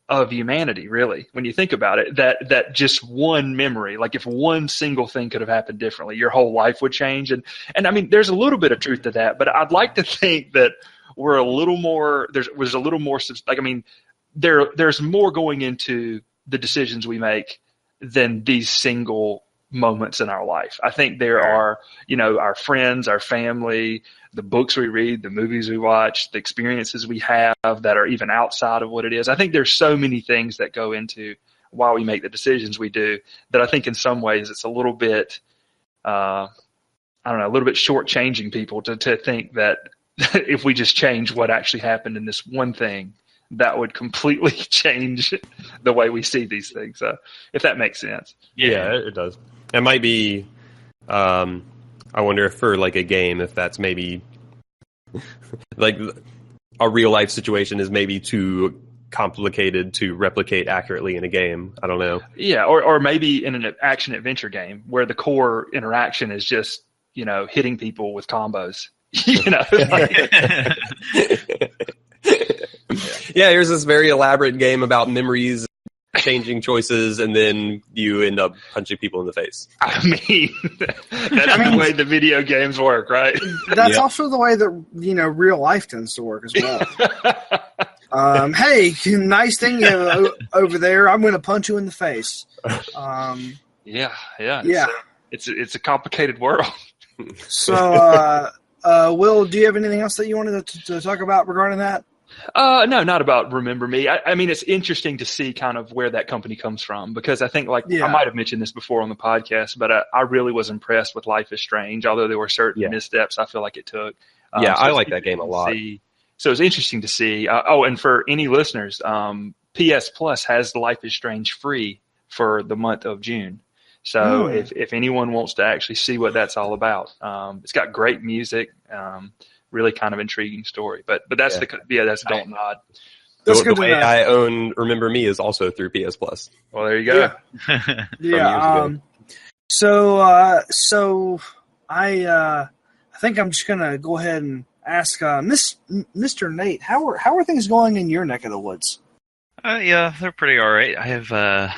of humanity, really, when you think about it, that just one memory, like if one single thing could have happened differently, your whole life would change. And I mean, there's a little bit of truth to that, but I'd like to think that we're a little more, there's a little more, like, I mean, there's more going into the decisions we make than these single moments in our life. I think there are, our friends, our family, the books we read, the movies we watch, the experiences we have that are even outside of what it is. I think there's so many things that go into why we make the decisions we do that I think in some ways it's a little bit, a little bit shortchanging people to think that if we just change what actually happened in this one thing, that would completely change the way we see these things. So if that makes sense. Yeah, it does. It might be, I wonder if for like a game, if that's maybe like a real life situation is maybe too complicated to replicate accurately in a game. I don't know. Yeah, or maybe in an action adventure game where the core interaction is just, hitting people with combos. Yeah, here's this very elaborate game about memories, changing choices, and then you end up punching people in the face. I mean, that's the way the video games work, right? That's also the way that, real life tends to work as well. Hey, nice thing over there. I'm going to punch you in the face. Yeah. It's a complicated world. So, Will, do you have anything else that you wanted to talk about regarding that? No, not about Remember Me. I mean, it's interesting to see kind of where that company comes from, because I think, I might have mentioned this before on the podcast, but I really was impressed with Life is Strange, although there were certain missteps I feel like it took. So I like that game a lot. So it's interesting to see. And for any listeners, PS Plus has Life is Strange free for the month of June. So if anyone wants to actually see what that's all about, it's got great music. Really kind of intriguing story, but that's that's Dalton Nod. The way I own Remember Me is also through PS Plus. Well, there you go. Yeah. So I think I'm just gonna go ahead and ask Mr. Nate, how are things going in your neck of the woods? Yeah, they're pretty all right. I have I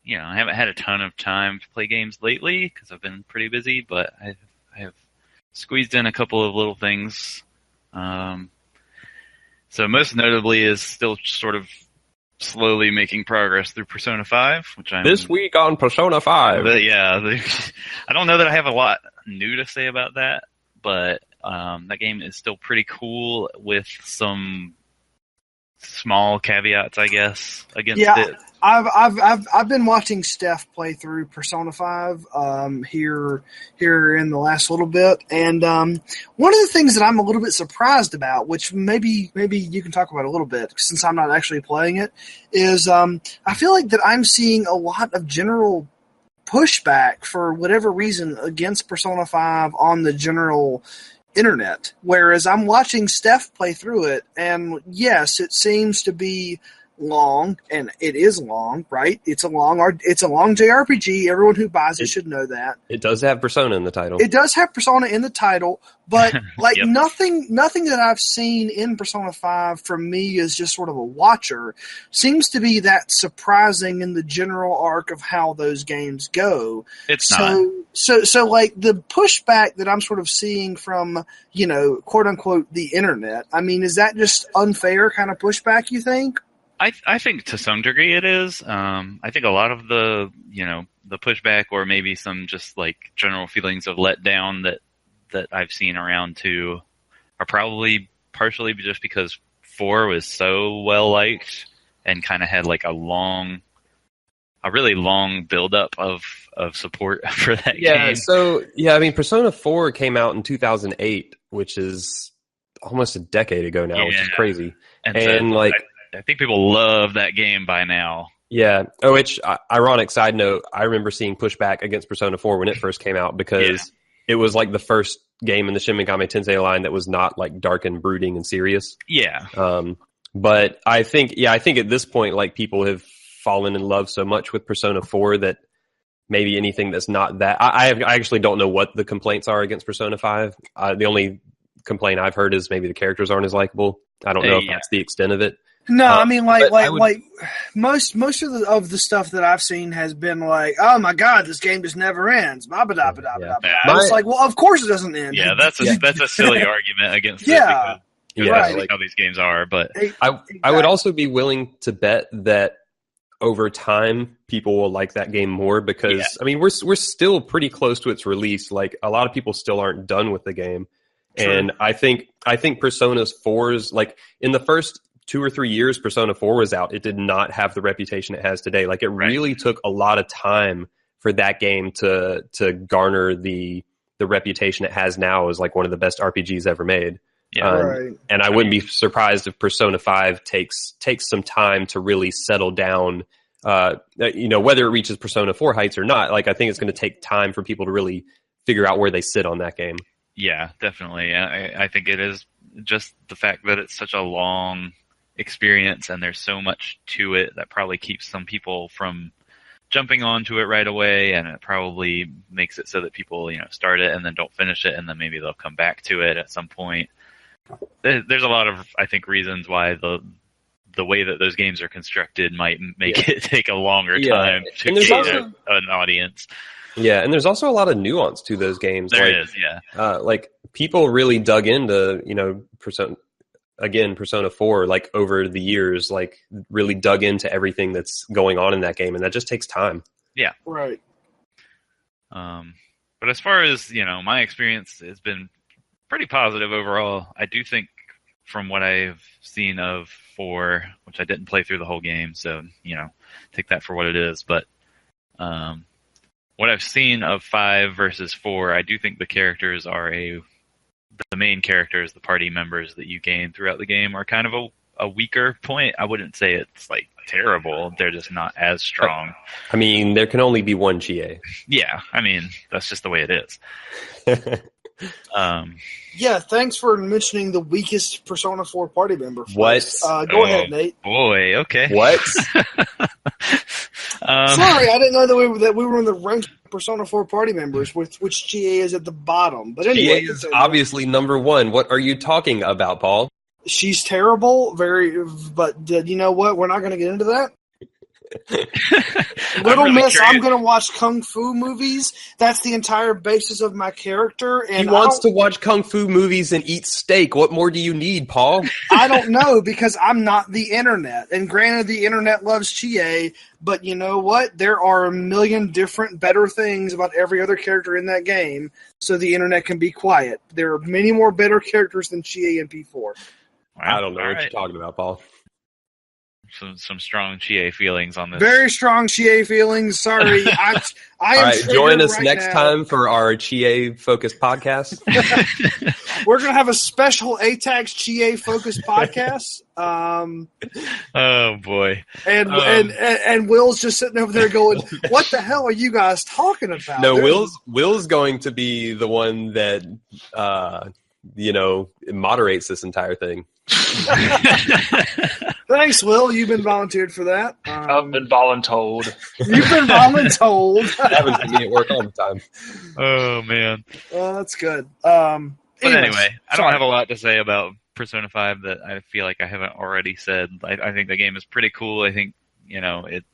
haven't had a ton of time to play games lately because I've been pretty busy, but I have squeezed in a couple of little things. So most notably is still sort of slowly making progress through Persona 5, which I'm... This week on Persona 5. But I don't know that I have a lot new to say about that, but that game is still pretty cool with some small caveats, I guess, against it. I've been watching Steph play through Persona 5 here in the last little bit, and one of the things that I'm a little bit surprised about, which maybe you can talk about a little bit since I'm not actually playing it, is I feel like that I'm seeing a lot of general pushback for whatever reason against Persona 5 on the general internet, whereas I'm watching Steph play through it, and yes, it seems to be long, and it is long, right? It's a long JRPG. Everyone who buys it should know that. It does have Persona in the title. It does have Persona in the title, but nothing that I've seen in Persona 5 from me as just sort of a watcher seems to be that surprising in the general arc of how those games go. It's not. So like the pushback that I'm sort of seeing from, quote unquote, the internet, I mean, is that just unfair kind of pushback, you think? I think to some degree it is. I think a lot of the pushback, or maybe some just like general feelings of letdown that I've seen around too, are probably partially just because 4 was so well liked and kind of had like a really long build up of support for that game. So I mean, Persona 4 came out in 2008, which is almost a decade ago now, which is crazy. And like, I think people love that game by now. Yeah. Oh, which, ironic side note, I remember seeing pushback against Persona 4 when it first came out because it was like the first game in the Shin Megami Tensei line that was not like dark and brooding and serious. Yeah. But I think at this point, like, people have fallen in love so much with Persona 4 that maybe anything that's not that. I actually don't know what the complaints are against Persona 5. The only complaint I've heard is maybe the characters aren't as likable. I don't know if that's the extent of it. No, I mean, most of the stuff that I've seen has been like, oh my god, this game just never ends. It's like, well, of course it doesn't end. Yeah, that's a silly argument against it. Because that's like how these games are. But I would also be willing to bet that over time people will like that game more because I mean we're still pretty close to its release. Like a lot of people still aren't done with the game. True. And I think Persona 4's like in the first 2 or 3 years Persona 4 was out, it did not have the reputation it has today. Like it really took a lot of time for that game to garner the reputation it has now as like one of the best RPGs ever made. Yeah, and I wouldn't be surprised if Persona 5 takes some time to really settle down. Whether it reaches Persona 4 heights or not, like I think it's going to take time for people to really figure out where they sit on that game. Yeah, definitely. I think it is just the fact that it's such a long experience and there's so much to it that probably keeps some people from jumping onto it right away, and it probably makes it so that people start it and then don't finish it, and then maybe they'll come back to it at some point. There's a lot of, I think, reasons why the way that those games are constructed might make it take a longer time to gain an audience. Yeah, and there's also a lot of nuance to those games. There is. Like people really dug into, Persona 4, like over the years, like really dug into everything that's going on in that game, and that just takes time. Yeah. Right. But as far as, my experience has been pretty positive overall. I do think from what I've seen of 4, which I didn't play through the whole game, so, take that for what it is, but what I've seen of 5 versus 4, I do think the characters are the main characters, the party members that you gain throughout the game are kind of a weaker point. I wouldn't say it's like terrible. They're just not as strong. I mean, there can only be one GA. Yeah, I mean, that's just the way it is. Yeah, thanks for mentioning the weakest Persona 4 party member. What? Go ahead, Nate. Boy, okay. What? Sorry, I didn't know that we were in the ranked Persona 4 party members, which GA is at the bottom. But anyway, GA is obviously number 1. What are you talking about, Paul? She's terrible, but you know what? We're not going to get into that. Little Miss, I'm going to watch Kung Fu movies. That's the entire basis of my character. And he wants to watch Kung Fu movies and eat steak. What more do you need, Paul? I don't know, because I'm not the internet. And granted, the internet loves Chie, but you know what? There are a million different better things about every other character in that game, so the internet can be quiet. There are many more better characters than Chie in P4. I don't know what you're talking about, Paul. Some strong Chie feelings on this. Very strong Chie feelings. Sorry. I All right, join us next time for our Chie-focused podcast. We're going to have a special ATACS Chie-focused podcast. Oh, boy. And Will's just sitting over there going, what the hell are you guys talking about? No, Will's going to be the one that, moderates this entire thing. Thanks, Will. You've been volunteered for that. I've been voluntold. You've been voluntold. That happens to me at work all the time. Oh, man. That's good. But anyway, I don't have a lot to say about Persona 5 that I feel like I haven't already said. I think the game is pretty cool. I think, it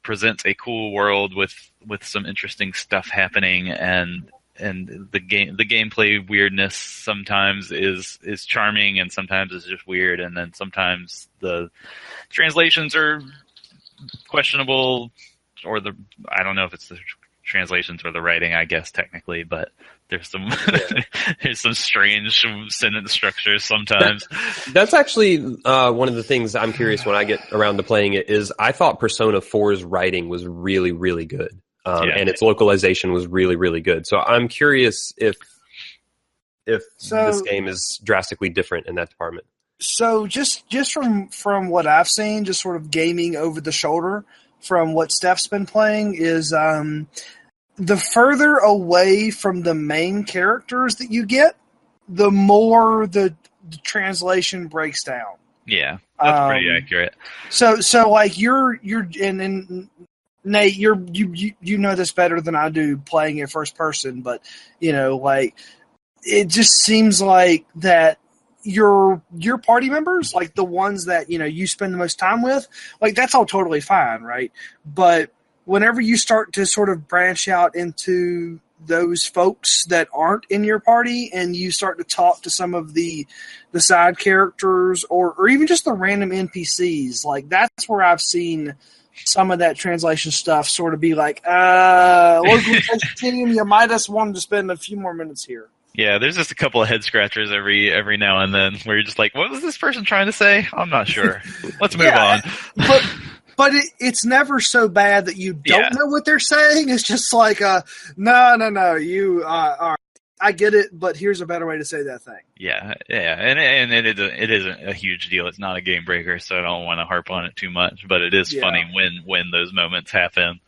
presents a cool world with some interesting stuff happening, and the gameplay weirdness sometimes is charming and sometimes is just weird, and then sometimes the translations are questionable, or I don't know if it's the translations or the writing, I guess technically, but there's some there's some strange sentence structures sometimes. That's actually one of the things I'm curious when I get around to playing it is I thought Persona 4's writing was really, really good. And its localization was really, really good. So I'm curious if this game is drastically different in that department. So just from what I've seen, just sort of gaming over the shoulder from what Steph's been playing, is the further away from the main characters that you get, the more the translation breaks down. Yeah, that's pretty accurate. So like you're in Nate, you know this better than I do playing it first person, but like it just seems like that your party members, like the ones that you spend the most time with, like that's all totally fine, right? But whenever you start to sort of branch out into those folks that aren't in your party and you start to talk to some of the side characters or even just the random NPCs, like that's where I've seen some of that translation stuff sort of be like, localization team, you might just want to spend a few more minutes here. Yeah, there's just a couple of head scratchers every now and then where you're just like, what was this person trying to say? I'm not sure. Let's move on. But it's never so bad that you don't know what they're saying. It's just like, no, you all right, I get it, but here's a better way to say that thing. Yeah, and it isn't a huge deal. It's not a game breaker, so I don't want to harp on it too much. But it is funny when those moments happen.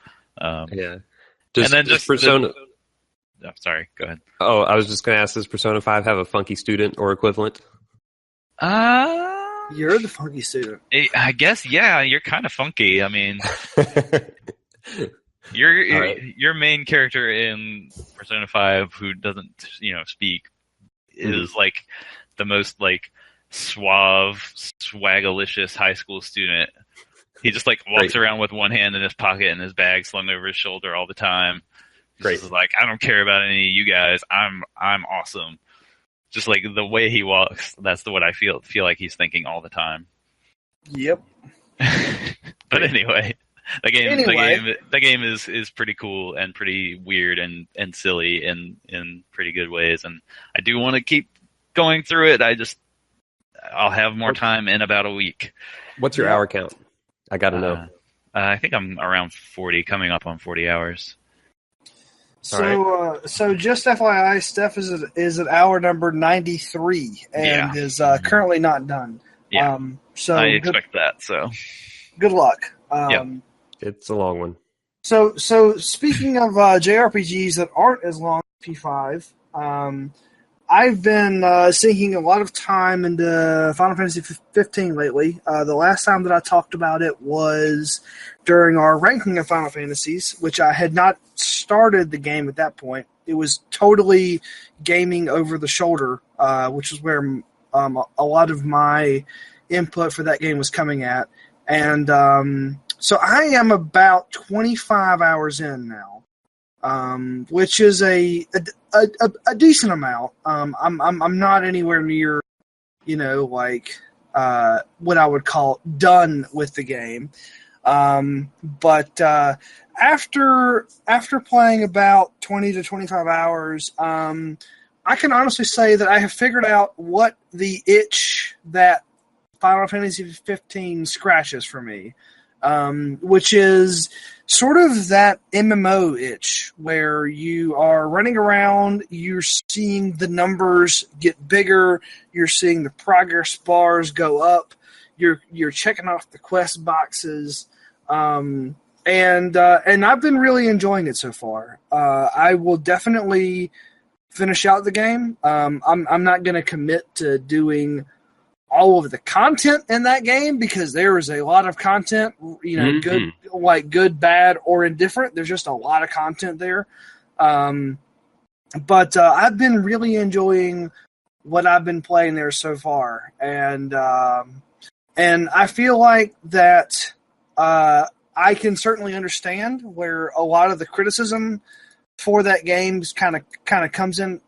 Just Persona. Oh, sorry, go ahead. Oh, I was just going to ask: does Persona 5 have a funky student or equivalent? You're the funky student. I guess, yeah. You're kind of funky. I mean, your main character in Persona 5, who doesn't speak, is like the most like suave, swagalicious high school student. He just like walks around with one hand in his pocket and his bag slung over his shoulder all the time. He's like, I don't care about any of you guys. I'm awesome. Just like the way he walks, that's what I feel like he's thinking all the time. Yep. But anyway, the game is pretty cool and pretty weird and silly in pretty good ways, and I do want to keep going through it. I'll have more time in about a week. What's your hour count? I got to know. I think I'm around 40, coming up on 40 hours. So just FYI, Steph is at hour number 93 and is currently not done. Yeah. So I expect that. So good luck. It's a long one. So speaking of JRPGs that aren't as long as P5, I've been sinking a lot of time into Final Fantasy 15 lately. The last time that I talked about it was during our ranking of Final Fantasies, which I had not started the game at that point. It was totally gaming over the shoulder, which is where a lot of my input for that game was coming at. And so I am about 25 hours in now, which is a decent amount. I'm not anywhere near, what I would call done with the game. But after playing about 20 to 25 hours, I can honestly say that I have figured out what the itch that Final Fantasy 15 scratches for me, which is sort of that MMO itch where you are running around, you're seeing the numbers get bigger, you're seeing the progress bars go up, you're checking off the quest boxes, and I've been really enjoying it so far. I will definitely finish out the game. I'm not going to commit to doing all of the content in that game because there is a lot of content, good, bad, or indifferent. There's just a lot of content there. But I've been really enjoying what I've been playing there so far. And I feel like that I can certainly understand where a lot of the criticism for that game kind of comes in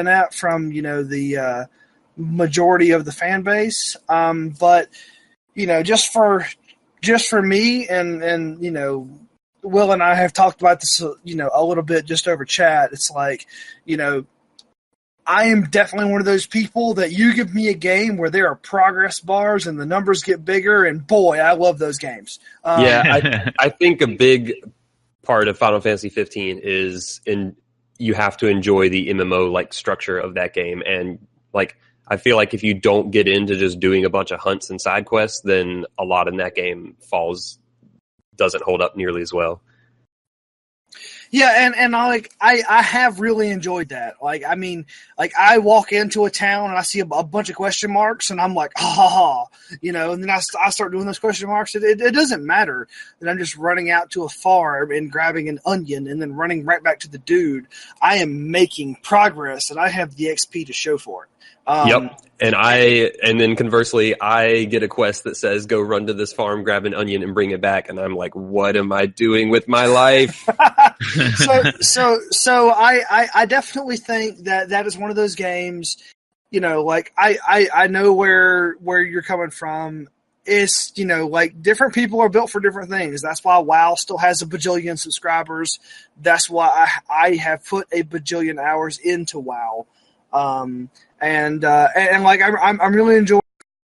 at from, the majority of the fan base, but just for me and Will and I have talked about this a little bit just over chat. It's like I am definitely one of those people that you give me a game where there are progress bars and the numbers get bigger, and boy, I love those games. I think a big part of Final Fantasy 15 is you have to enjoy the MMO like structure of that game, and like I feel like if you don't get into just doing a bunch of hunts and side quests, then a lot in that game doesn't hold up nearly as well. Yeah, and I have really enjoyed that. Like, I mean, like I walk into a town and I see a bunch of question marks and I'm like, and then I start doing those question marks. It doesn't matter that I'm just running out to a farm and grabbing an onion and then running right back to the dude. I am making progress and I have the XP to show for it. Yep. And then conversely, I get a quest that says go run to this farm, grab an onion, and bring it back. And I'm like, what am I doing with my life? So I definitely think that is one of those games, like I know where you're coming from. It's, like different people are built for different things. That's why WoW still has a bajillion subscribers. That's why I have put a bajillion hours into WoW. And like I'm really enjoying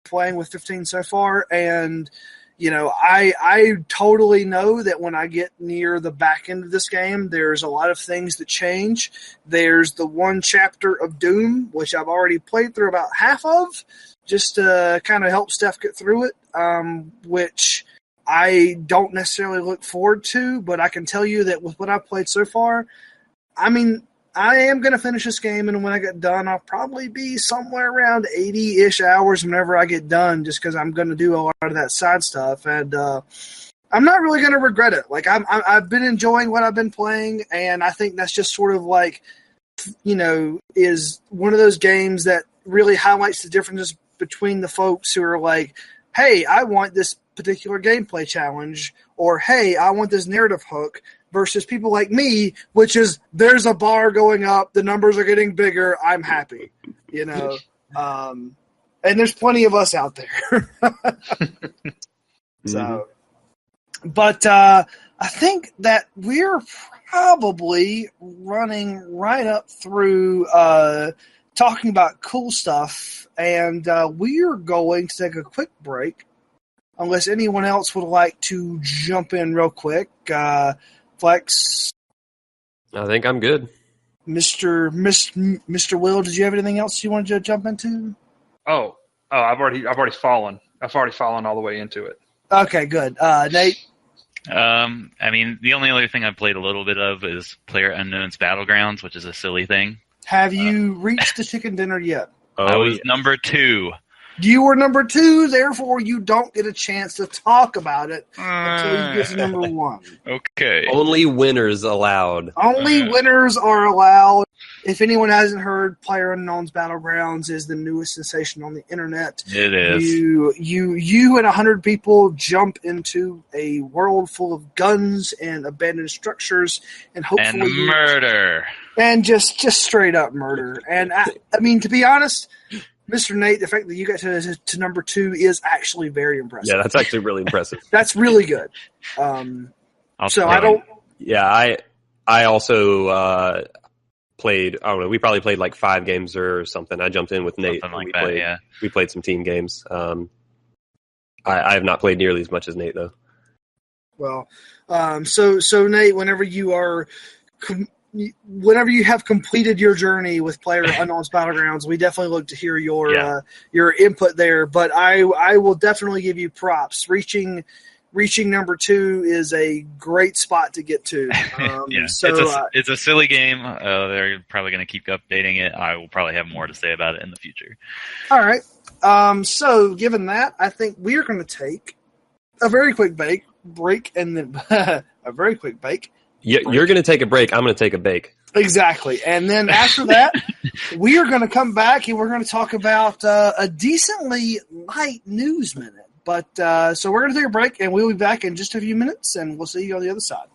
playing with 15 so far, and I totally know that when I get near the back end of this game, there's a lot of things that change. There's the one chapter of Doom, which I've already played through about half of, just to kind of help Steph get through it, which I don't necessarily look forward to, but I can tell you that with what I've played so far, I mean, I am going to finish this game, and when I get done, I'll probably be somewhere around 80-ish hours whenever I get done, just because I'm going to do a lot of that side stuff, and I'm not really going to regret it. Like, I've been enjoying what I've been playing, and I think that's just sort of like, is one of those games that really highlights the differences between the folks who are like, hey, I want this particular gameplay challenge, or hey, I want this narrative hook, versus people like me, which is there's a bar going up, the numbers are getting bigger, I'm happy, and there's plenty of us out there. So, but I think that we're probably running right up through talking about cool stuff, and we're going to take a quick break, unless anyone else would like to jump in real quick. Flex, I think I'm good. Mr. Will, did you have anything else you wanted to jump into? Oh, I've already fallen. I've already fallen all the way into it. Okay, good. Nate? I mean, the only other thing I've played a little bit of is PlayerUnknown's Battlegrounds, which is a silly thing. Have you reached the chicken dinner yet? I was number 2. You were number 2, therefore you don't get a chance to talk about it until you get to number 1. Okay. Only winners allowed. Only winners are allowed. If anyone hasn't heard, PlayerUnknown's Battlegrounds is the newest sensation on the internet. It is. You and 100 people jump into a world full of guns and abandoned structures, and hopefully and murder. And just straight up murder. And I mean, to be honest, Mr. Nate, the fact that you got to number 2 is actually very impressive. Yeah, that's actually really impressive. That's really good. Yeah, I also played. I don't know. We probably played like 5 games or something. I jumped in with Nate. We played some team games. I have not played nearly as much as Nate though. Well, so Nate, whenever you have completed your journey with PlayerUnknown's Battlegrounds, we definitely look to hear your input there. But I will definitely give you props. Reaching number 2 is a great spot to get to. It's a silly game. They're probably going to keep updating it. I will probably have more to say about it in the future. All right. So given that, I think we are going to take a very quick break, and then a very quick bake. You're going to take a break. I'm going to take a bake. Exactly. And then after that, we are going to come back and we're going to talk about a decently light news minute. But so we're going to take a break and we'll be back in just a few minutes and we'll see you on the other side.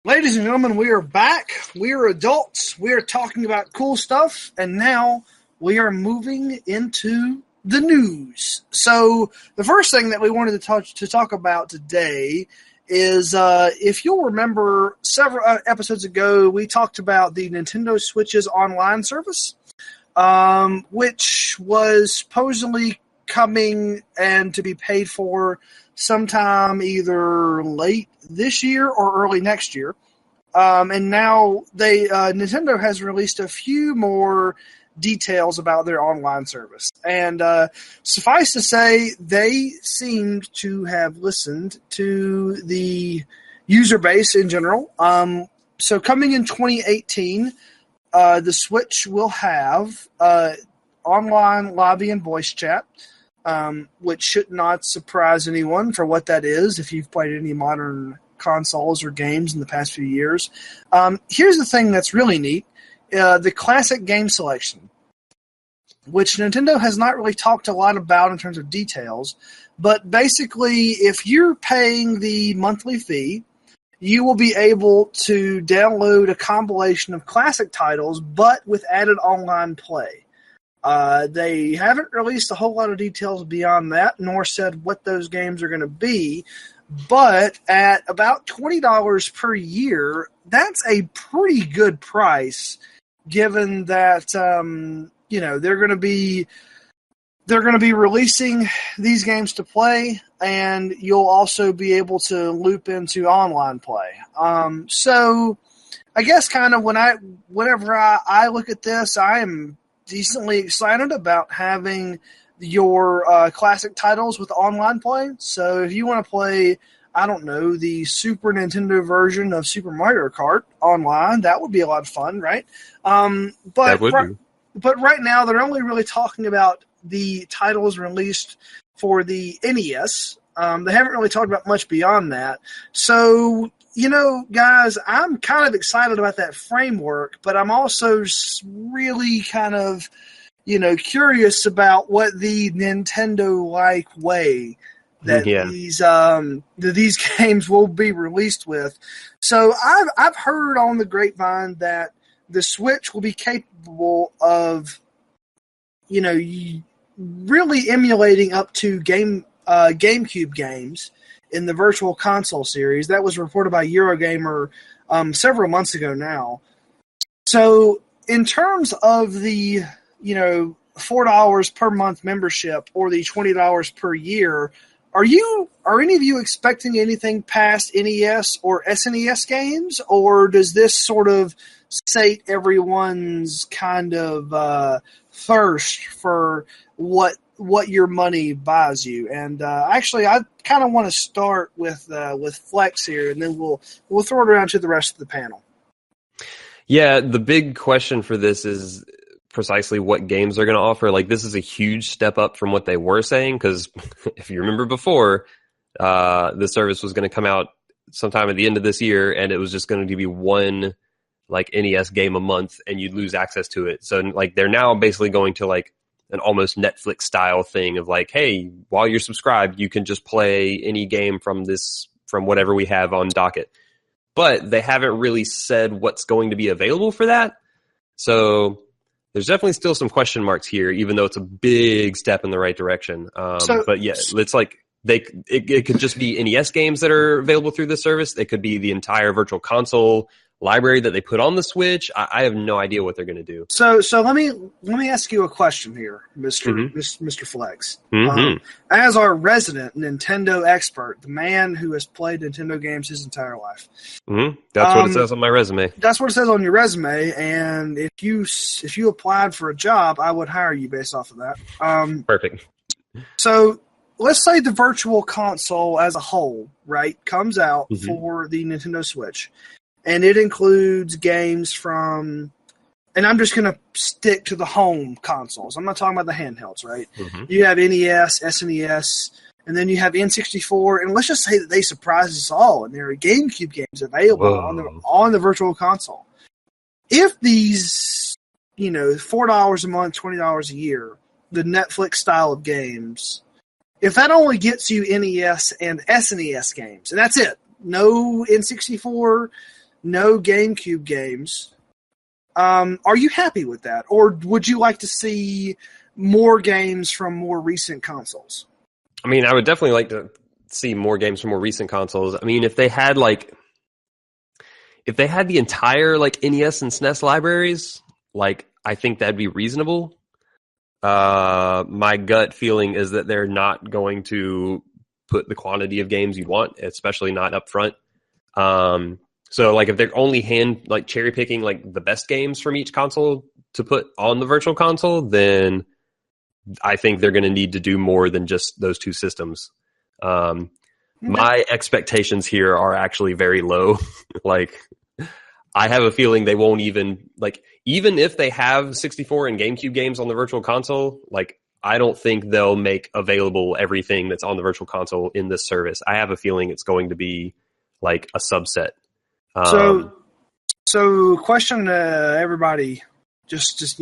Ladies and gentlemen, we are back. We are adults. We are talking about cool stuff, and now we are moving into the news. So the first thing that we wanted to talk about today is, if you'll remember, several episodes ago, we talked about the Nintendo Switch's online service. which was supposedly coming and to be paid for sometime either late this year or early next year. And now Nintendo has released a few more details about their online service. And suffice to say, they seemed to have listened to the user base in general. So coming in 2018, the Switch will have online lobby and voice chat, which should not surprise anyone for what that is if you've played any modern consoles or games in the past few years. Here's the thing that's really neat. The classic game selection, which Nintendo has not really talked a lot about in terms of details, but basically if you're paying the monthly fee, you will be able to download a compilation of classic titles, but with added online play. They haven't released a whole lot of details beyond that, nor said what those games are going to be, but at about $20 per year, that's a pretty good price, given that they're going to be releasing these games to play, and you'll also be able to loop into online play. So I guess kind of whenever I look at this, I am decently excited about having your classic titles with online play. So if you want to play, I don't know, the Super Nintendo version of Super Mario Kart online, that would be a lot of fun, right? But right now, they're only really talking about the titles released for the NES. They haven't really talked about much beyond that. So, guys, I'm kind of excited about that framework, but I'm also really kind of, curious about what the Nintendo-like way that these games will be released with. So I've heard on the grapevine that the Switch will be capable of, really emulating up to GameCube games in the Virtual Console series. That was reported by Eurogamer several months ago now. So in terms of the, $4 per month membership or the $20 per year, are any of you expecting anything past NES or SNES games, or does this sort of sate everyone's kind of thirst for what your money buys you? And actually, I kind of want to start with Flex here, and then we'll throw it around to the rest of the panel. Yeah, the big question for this is precisely what games they're going to offer. Like, this is a huge step up from what they were saying, because if you remember before, the service was going to come out sometime at the end of this year, and it was just going to be one like NES game a month, and you'd lose access to it. So like they're now basically going to like an almost Netflix style thing of like, hey, while you're subscribed, you can just play any game from whatever we have on docket. But they haven't really said what's going to be available for that. So there's definitely still some question marks here, even though it's a big step in the right direction. But yeah, it's like it could just be NES games that are available through the service. It could be the entire Virtual Console library that they put on the Switch. I have no idea what they're going to do. So let me ask you a question here, Mr. Flex. Mm-hmm. As our resident Nintendo expert, the man who has played Nintendo games his entire life. Mm-hmm. That's what it says on my resume. That's what it says on your resume, and if you applied for a job, I would hire you based off of that. Perfect. So let's say the Virtual Console as a whole, right, comes out for the Nintendo Switch. And it includes games from, and I'm just going to stick to the home consoles. I'm not talking about the handhelds, right? Mm-hmm. You have NES, SNES, and then you have N64. And let's just say that they surprise us all, and there are GameCube games available on the Virtual Console. If these, $4 a month, $20 a year, the Netflix style of games, if that only gets you NES and SNES games, and that's it, no N64, no GameCube games. Are you happy with that? Or would you like to see more games from more recent consoles? I mean, I would definitely like to see more games from more recent consoles. I mean, if they had the entire like NES and SNES libraries, like I think that'd be reasonable. My gut feeling is that they're not going to put the quantity of games you want, especially not up front. So like if they're only cherry picking like the best games from each console to put on the virtual console, then I think they're going to need to do more than just those two systems. My expectations here are actually very low. Like, I have a feeling they won't even if they have 64 and GameCube games on the virtual console, like, I don't think they'll make available everything that's on the virtual console in this service. I have a feeling it's going to be like a subset. So question to everybody, just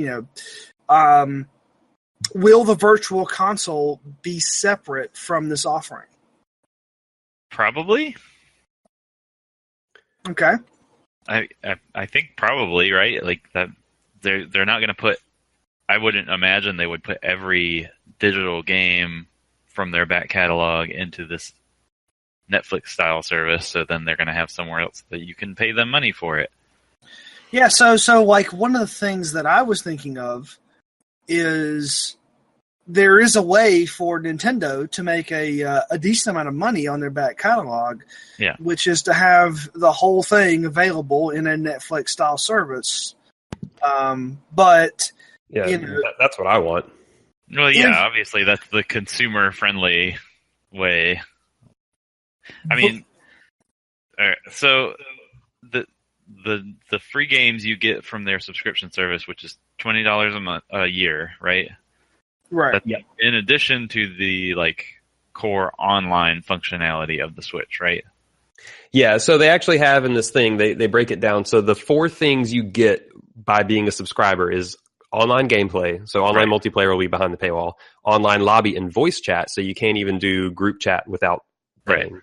will the virtual console be separate from this offering? Probably. Okay. I think probably, right? Like that they're not going to put. I wouldn't imagine they would put every digital game from their back catalog into this Netflix style service. So then they're going to have somewhere else that you can pay them money for it. Yeah. So like one of the things that I was thinking of is there is a way for Nintendo to make a decent amount of money on their back catalog, which is to have the whole thing available in a Netflix-style service. But that's what I want. Well, yeah, obviously that's the consumer-friendly way. I mean, all right, so the free games you get from their subscription service, which is $20 a year, right? Right. That's in addition to the core online functionality of the Switch, right? Yeah, so they actually have in this thing, they break it down. So the 4 things you get by being a subscriber is online gameplay. So online multiplayer will be behind the paywall. Online lobby and voice chat, so you can't even do group chat without paying.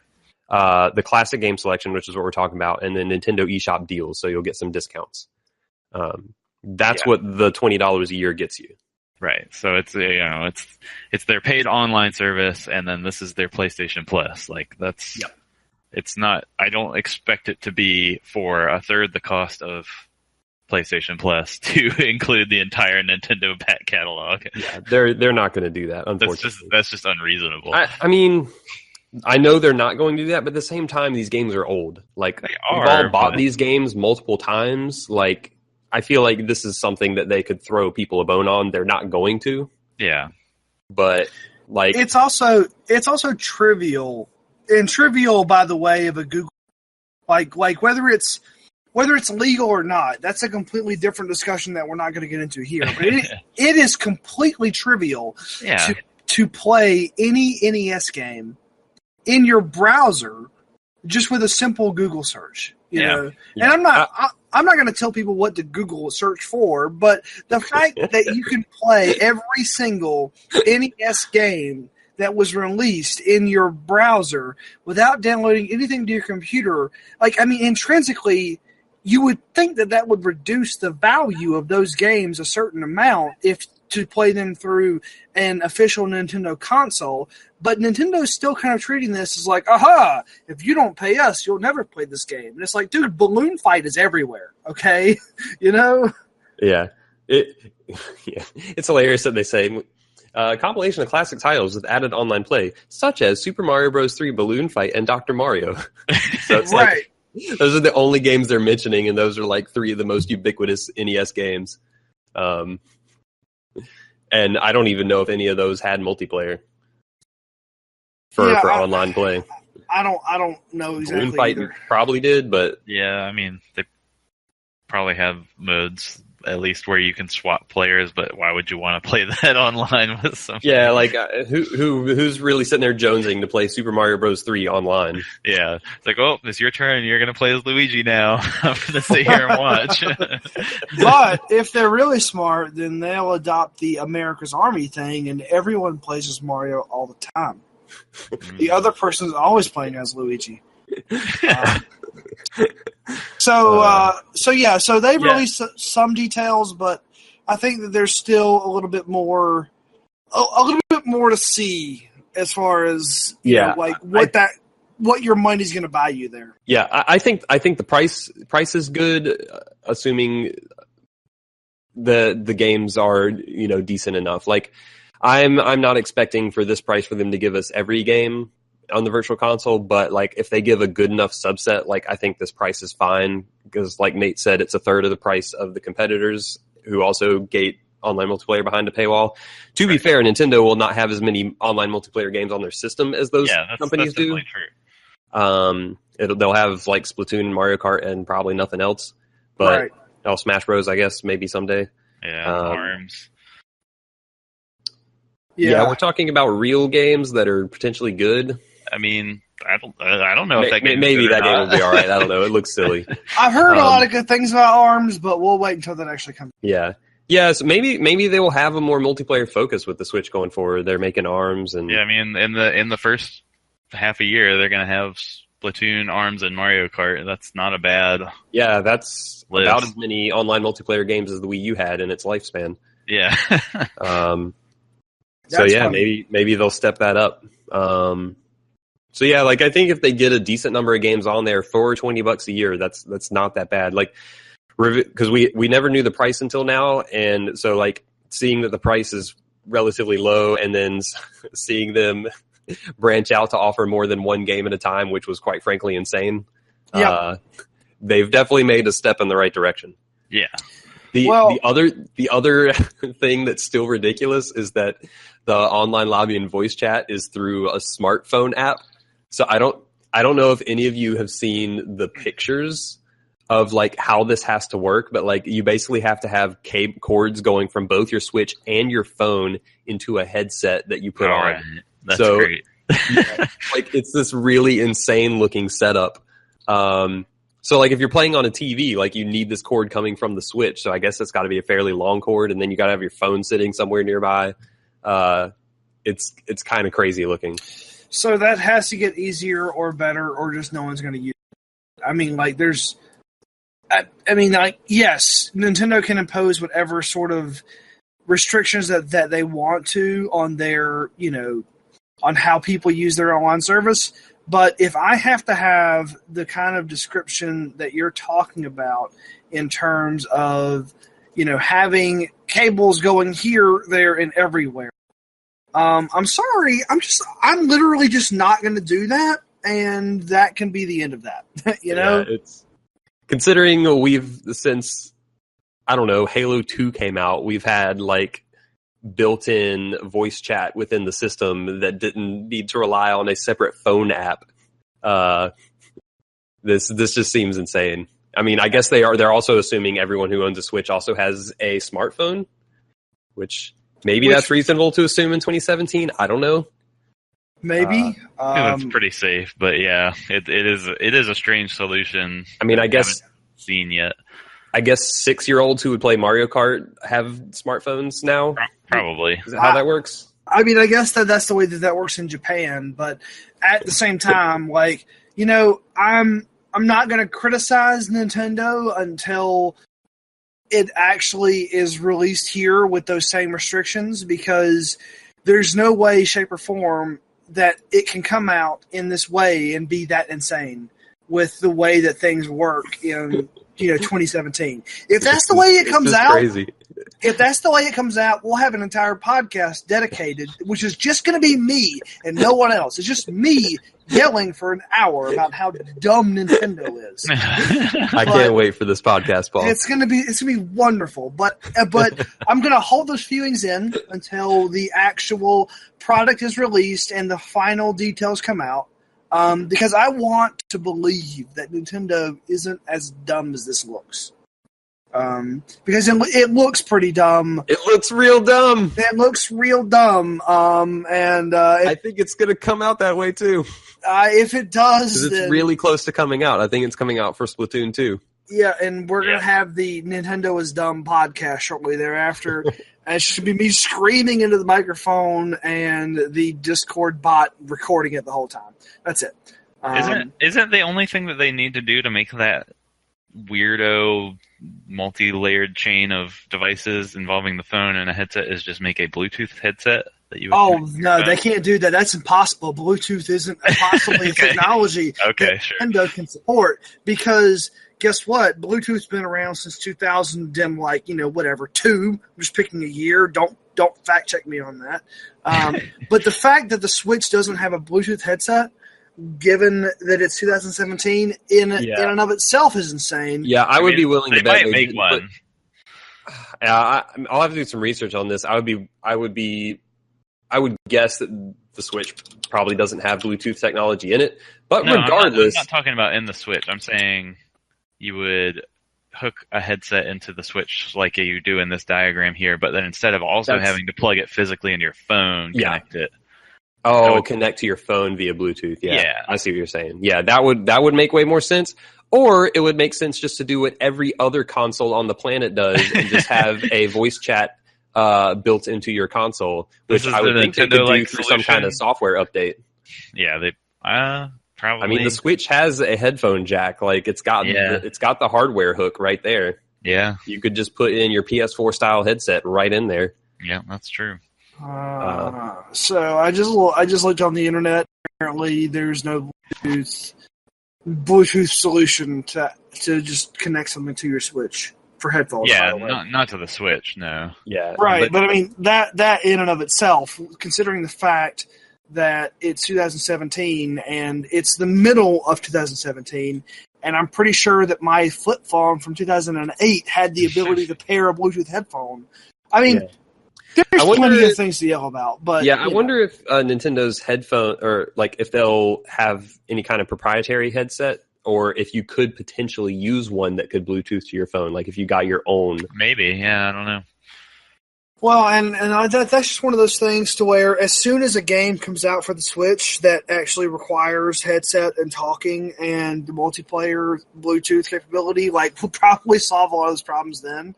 The classic game selection, which is what we're talking about, and then Nintendo eShop deals, so you'll get some discounts. That's what the $20 a year gets you. Right. So it's it's their paid online service, and then this is their PlayStation Plus. Like that's it's not. I don't expect it to be for a third the cost of PlayStation Plus to include the entire Nintendo back catalog. Yeah, they're not going to do that. Unfortunately, that's just unreasonable. I mean, I know they're not going to do that, but at the same time, these games are old. Like we've all bought these games multiple times. Like, I feel like this is something that they could throw people a bone on. They're not going to. Yeah. But like it's also trivial, and trivial by the way of a Google, like whether it's legal or not. That's a completely different discussion that we're not going to get into here. But it is completely trivial to play any NES game in your browser just with a simple Google search. You know? And I'm not going to tell people what to Google search for, but the fact that you can play every single NES game that was released in your browser without downloading anything to your computer, intrinsically, you would think that would reduce the value of those games a certain amount if to play them through an official Nintendo console. But Nintendo's still kind of treating this as like, aha, if you don't pay us, you'll never play this game. And it's like, dude, Balloon Fight is everywhere, okay? You know? Yeah. It's hilarious that they say, compilation of classic titles with added online play, such as Super Mario Bros. 3, Balloon Fight, and Dr. Mario. So it's like, those are the only games they're mentioning, and those are like 3 of the most ubiquitous NES games. And I don't even know if any of those had multiplayer for online play. I don't know exactly. Balloon Fight probably did, but yeah, I mean they probably have modes at least where you can swap players. But why would you want to play that online with somebody? Yeah, like who's really sitting there jonesing to play Super Mario Bros. 3 online? Yeah, it's like, oh, it's your turn. You're gonna play as Luigi now. I'm gonna sit here and watch. But if they're really smart, then they'll adopt the America's Army thing, and everyone plays as Mario all the time. The other person's always playing as Luigi. So they've released some details, but I think that there's still a little bit more to see as far as what your money's going to buy you there. Yeah, I think the price is good, assuming the games are, decent enough. Like, I'm not expecting for this price for them to give us every game on the Virtual Console, but like if they give a good enough subset, like I think this price is fine, because like Nate said, it's a third of the price of the competitors who also gate online multiplayer behind a paywall. To be fair, Nintendo will not have as many online multiplayer games on their system as those companies do. True. They'll have like Splatoon and Mario Kart and probably nothing else, but Smash Bros, I guess, maybe someday. Yeah, ARMS. Yeah, we're talking about real games that are potentially good. I mean, I don't know if that game maybe that game will be all right. I don't know. It looks silly. I've heard a lot of good things about ARMS, but we'll wait until that actually comes. Yeah. So maybe they will have a more multiplayer focus with the Switch going forward. They're making ARMS and I mean, in the first half a year, they're going to have Splatoon, ARMS, and Mario Kart. That's not a bad. Yeah, that's list. About as many online multiplayer games as the Wii U had in its lifespan. Yeah. So yeah, maybe they'll step that up. So yeah, like I think if they get a decent number of games on there for $20 a year, that's not that bad. Like, because we never knew the price until now, and so like seeing that the price is relatively low, and then seeing them branch out to offer more than one game at a time, which was quite frankly insane. Yeah, they've definitely made a step in the right direction. Yeah. The other thing that's still ridiculous is that the online lobby and voice chat is through a smartphone app. So I don't know if any of you have seen the pictures of like how this has to work, but like you basically have to have cords going from both your Switch and your phone into a headset that you put on. Right. That's great. Like it's this really insane looking setup. So like if you're playing on a TV, like you need this cord coming from the Switch. So I guess it's got to be a fairly long cord, and then you got to have your phone sitting somewhere nearby. It's kind of crazy looking. So that has to get easier or better, or just no one's going to use it. I mean, like yes, Nintendo can impose whatever sort of restrictions that they want to on their, on how people use their online service. But if I have to have the kind of description that you're talking about in terms of, having cables going here, there, and everywhere, I'm sorry. I'm literally just not going to do that, and that can be the end of that. Yeah, it's considering we've since Halo 2 came out, we've had like built-in voice chat within the system that didn't need to rely on a separate phone app. This just seems insane. I mean, I guess they're also assuming everyone who owns a Switch also has a smartphone, which that's reasonable to assume in 2017. I don't know. Maybe. That's pretty safe, but yeah, it is a strange solution. I mean, I guess seen yet. I guess 6-year-olds who would play Mario Kart have smartphones now. Probably. Is that how that works? I mean, I guess that's the way that works in Japan, but at the same time, like, I'm not going to criticize Nintendo until it actually is released here with those same restrictions, because there's no way, shape, or form that it can come out in this way and be that insane with the way that things work in 2017. If that's the way it comes out, crazy. If that's the way it comes out, we'll have an entire podcast dedicated, which is just going to be me and no one else. It's just me yelling for an hour about how dumb Nintendo is. I can't wait for this podcast, Paul. It's gonna be wonderful. But I'm gonna hold those feelings in until the actual product is released and the final details come out. Because I want to believe that Nintendo isn't as dumb as this looks. Because it looks pretty dumb. It looks real dumb. It looks real dumb. I think it's going to come out that way too. If it does, it's really close to coming out. I think it's coming out for Splatoon 2. Yeah, and we're going to have the Nintendo is Dumb podcast shortly thereafter. And it should be me screaming into the microphone and the Discord bot recording it the whole time. That's it. Isn't the only thing that they need to do to make that weirdo multi-layered chain of devices involving the phone and a headset is just make a Bluetooth headset? that you would Oh, connect to your no, phone? they can't do that. That's impossible. Bluetooth isn't possibly a technology that sure. Nintendo can support because guess what? Bluetooth's been around since 2000, whatever, 2. I'm just picking a year. Don't fact check me on that. But the fact that the Switch doesn't have a Bluetooth headset, given that it's 2017, in and of itself is insane. Yeah, I would be willing to bet they might make one. I'll have to do some research on this. I would guess that the Switch probably doesn't have Bluetooth technology in it. But No, regardless, I'm not talking about in the Switch. I'm saying you would hook a headset into the Switch like you do in this diagram here, but then instead of also having to plug it physically into your phone, connect it. Oh, connect to your phone via Bluetooth. Yeah. I see what you're saying. Yeah, that would make way more sense. Or it would make sense just to do what every other console on the planet does and just have a voice chat built into your console, which I would think they could do through some kind of software update. Yeah, they probably. I mean, the Switch has a headphone jack. Like it's got the hardware hook right there. Yeah, you could just put in your PS4 style headset right in there. Yeah, that's true. So I just looked on the internet. Apparently, there's no Bluetooth solution to just connect something to your Switch for headphones. Yeah, not to the Switch. No. Yeah, right. But I mean that in and of itself, considering the fact that it's 2017 and it's the middle of 2017, and I'm pretty sure that my flip phone from 2008 had the ability to pair a Bluetooth headphone. I mean. Yeah. There's plenty of things to yell about, but I wonder if Nintendo's headphone, or like if they'll have any kind of proprietary headset, or if you could potentially use one that could Bluetooth to your phone, like if you got your own. Maybe, yeah, I don't know. Well, and that's just one of those things to where as soon as a game comes out for the Switch that actually requires headset and talking and the multiplayer Bluetooth capability, like we'll probably solve a lot of those problems then.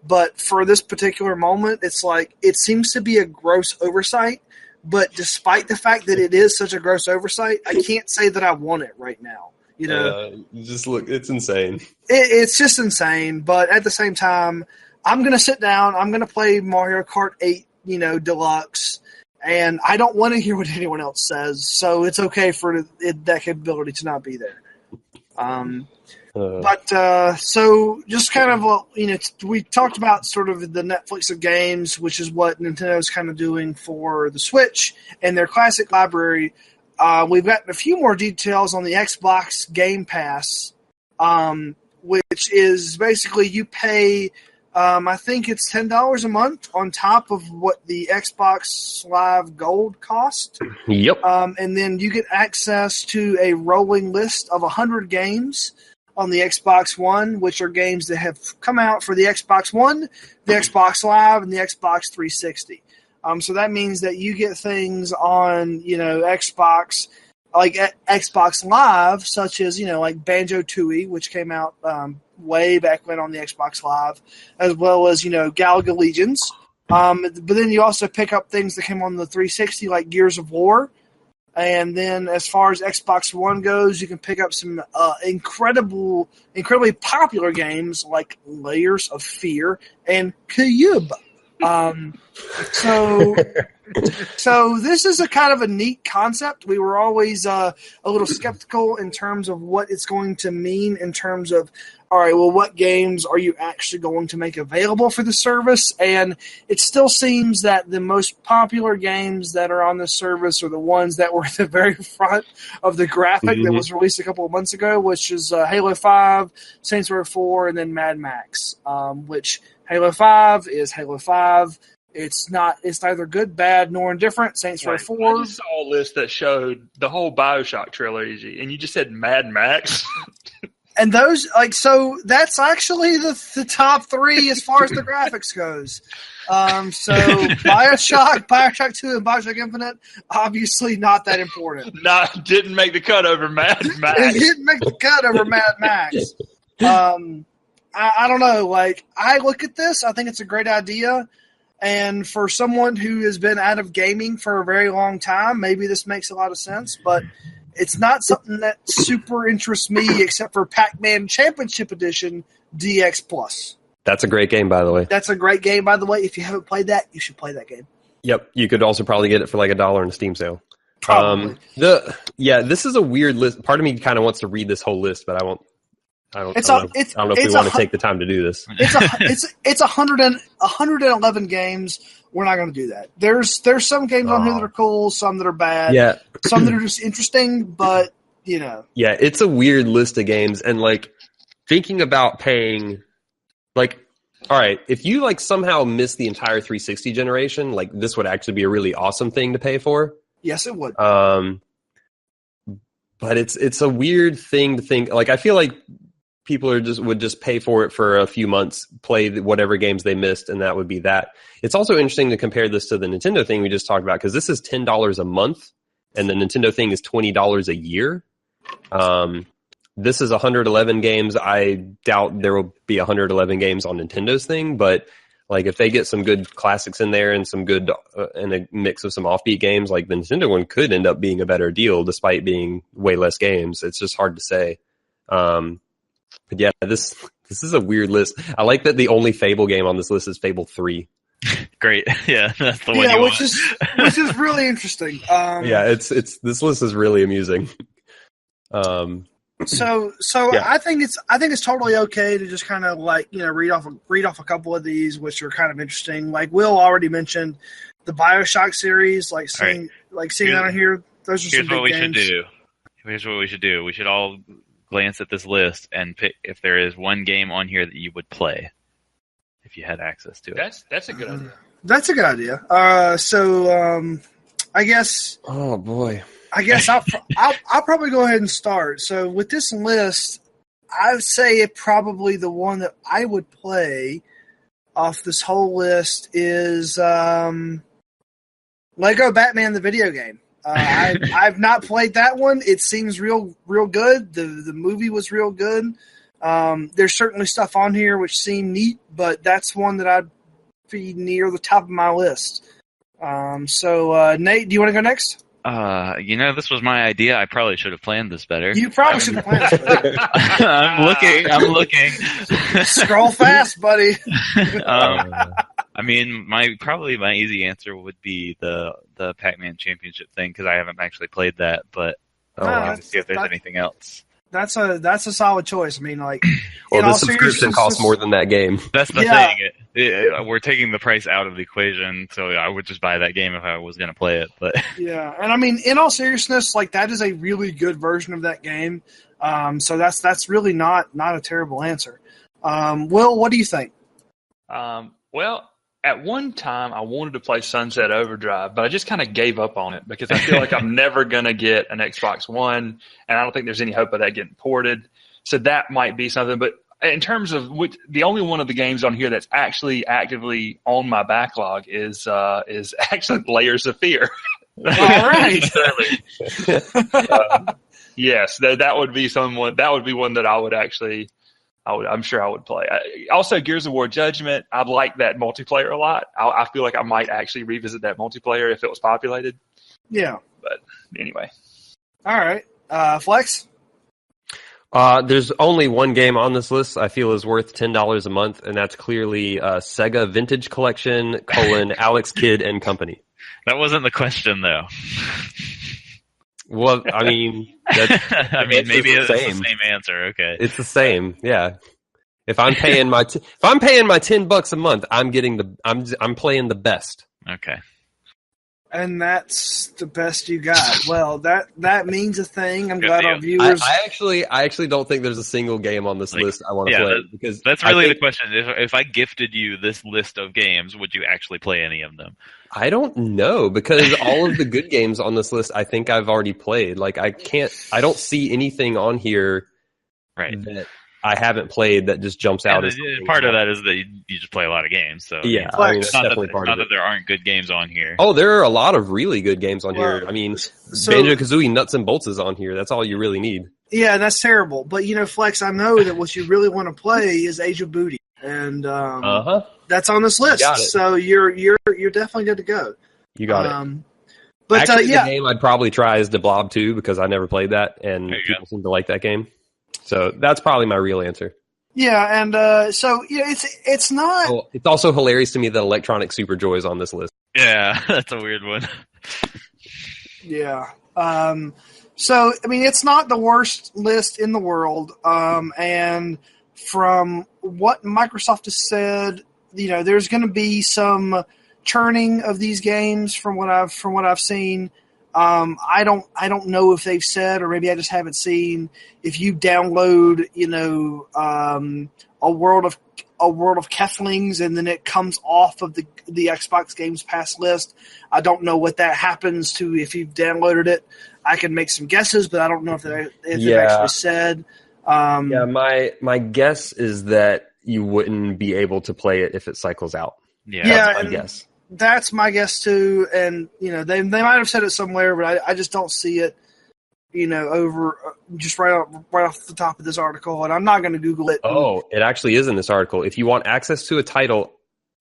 But for this particular moment, it's like it seems to be a gross oversight. But despite the fact that it is such a gross oversight, I can't say that I want it right now. You know, just look, it's insane. It's just insane. But at the same time, I'm going to sit down. I'm going to play Mario Kart 8, Deluxe, and I don't want to hear what anyone else says. So it's okay for that capability to not be there. So just kind of, we talked about sort of the Netflix of games, which is what Nintendo's kind of doing for the Switch and their classic library. We've gotten a few more details on the Xbox Game Pass, which is basically you pay, I think it's $10 a month on top of what the Xbox Live Gold cost. Yep. And then you get access to a rolling list of 100 games on the Xbox One, which are games that have come out for the Xbox One, the Xbox Live, and the Xbox 360. So that means that you get things on, Xbox, like Xbox Live, such as, like Banjo-Tooie, which came out way back when on the Xbox Live, as well as, Galaga Legions. But then you also pick up things that came on the 360, like Gears of War. And then as far as Xbox One goes, you can pick up some incredibly popular games like Layers of Fear and Cube. So this is a kind of a neat concept. We were always a little skeptical in terms of what it's going to mean in terms of, all right, well, what games are you actually going to make available for the service? And it still seems that the most popular games that are on the service are the ones that were at the very front of the graphic that was released a couple of months ago, which is Halo 5, Saints Row 4, and then Mad Max, which Halo 5 is Halo 5. It's neither good, bad, nor indifferent. Saints Row 4. I just saw a list that showed the whole BioShock trilogy, and you just said Mad Max. And those, so that's actually the top 3 as far as the graphics goes. So BioShock 2, and BioShock Infinite, obviously not that important. Didn't make the cut over Mad Max. It didn't make the cut over Mad Max. I don't know. I look at this, I think it's a great idea. And for someone who has been out of gaming for a very long time, maybe this makes a lot of sense, but it's not something that super interests me except for Pac-Man Championship Edition DX Plus. That's a great game, by the way. That's a great game, by the way. If you haven't played that, you should play that game. Yep, you could also probably get it for like $1 in a Steam sale. Probably. This is a weird list. Part of me kind of wants to read this whole list, but I won't. I don't know if we want to take the time to do this. It's 111 games. We're not going to do that. There's some games on here that are cool, some that are bad, some that are just interesting, but Yeah, it's a weird list of games, and like thinking about paying, like, all right, if you like somehow miss the entire 360 generation, like this would actually be a really awesome thing to pay for. Yes, it would. But it's a weird thing to think. Like, I feel like people would just pay for it for a few months, play whatever games they missed, and that would be that. It's also interesting to compare this to the Nintendo thing we just talked about, because this is $10 a month, and the Nintendo thing is $20 a year. This is 111 games. I doubt there will be 111 games on Nintendo's thing, but like if they get some good classics in there and some good and a mix of some offbeat games, like the Nintendo one could end up being a better deal despite being way less games. It's just hard to say. But yeah, this is a weird list. I like that the only Fable game on this list is Fable 3. Great, yeah, that's the one. Which is really interesting. This list is really amusing. So yeah. I think it's totally okay to just kind of like, read off a couple of these, which are kind of interesting. Like Will already mentioned the BioShock series, seeing that on here. Those are some big games. Here's what we should do. We should all glance at this list and pick if there is one game on here that you would play if you had access to it. That's a good idea. That's a good idea. I guess. Oh boy. I guess I'll probably go ahead and start. So with this list, I would say probably the one that I would play off this whole list is Lego Batman the video game. I've not played that one. It seems real good. The movie was real good. There's certainly stuff on here which seem neat, but that's one that I'd be near the top of my list. So Nate, do you want to go next? This was my idea. I probably should have planned this better. You probably should have planned this better. I'm looking. Scroll fast, buddy. My easy answer would be the Pac-Man Championship thing, because I haven't actually played that, but to see if there's anything else. That's a solid choice. I mean, like, well, the subscription costs more than that game. That's the thing. We're taking the price out of the equation, so I would just buy that game if I was going to play it. But yeah, and I mean, in all seriousness, like that is a really good version of that game. So that's really not a terrible answer. Will, what do you think? Well, at one time I wanted to play Sunset Overdrive, but I just kind of gave up on it because I feel like I'm never going to get an Xbox One, and I don't think there's any hope of that getting ported. So that might be something. But in terms of the only one of the games on here that's actually actively on my backlog is actually Layers of Fear. All right. Yes, that would be someone. That would be one that I would actually. I'm sure I would play. Also, Gears of War Judgment. I like that multiplayer a lot. I feel like I might actually revisit that multiplayer if it was populated. Yeah. But anyway. All right. Flex? There's only one game on this list I feel is worth $10 a month, and that's clearly Sega Vintage Collection, Alex Kidd and Company. That wasn't the question, though. Well, I mean, maybe it's the same answer. Okay, it's the same. Yeah. If I'm paying my $10 a month, I'm playing the best. Okay. And that's the best you got. Well, that means a thing. I'm glad our viewers. I actually don't think there's a single game on this list I want to play, because that's really the question. If I gifted you this list of games, would you actually play any of them? I don't know, because all of the good games on this list I think I've already played. Like I don't see anything on here that I haven't played that just jumps out. Part of that is that you just play a lot of games. So yeah, it's definitely part of it. Not that there aren't good games on here. Oh, there are a lot of really good games on here. I mean, Banjo-Kazooie Nuts and Bolts is on here. That's all you really need. Yeah, that's terrible. But Flex, I know that what you really want to play is Age of Booty, and that's on this list. So you're definitely good to go. You got it. But actually, the game I'd probably try is The Blob 2, because I never played that, and people seem to like that game. So that's probably my real answer. Yeah, and it's not. Oh, it's also hilarious to me that Electronic Super Joy is on this list. Yeah, that's a weird one. Yeah. So, I mean, it's not the worst list in the world. And from what Microsoft has said, there's going to be some churning of these games from what I've seen. I don't know if they've said, or maybe I just haven't seen, if you download, a World of Kethlings and then it comes off of the Xbox Games Pass list. I don't know what that happens to if you've downloaded it. I can make some guesses, but I don't know if they've actually said. My guess is that you wouldn't be able to play it if it cycles out. Yeah, guess. That's my guess too. And they might have said it somewhere, but I just don't see it. Over just right off the top of this article, and I'm not going to Google it. Oh, it actually is in this article. If you want access to a title,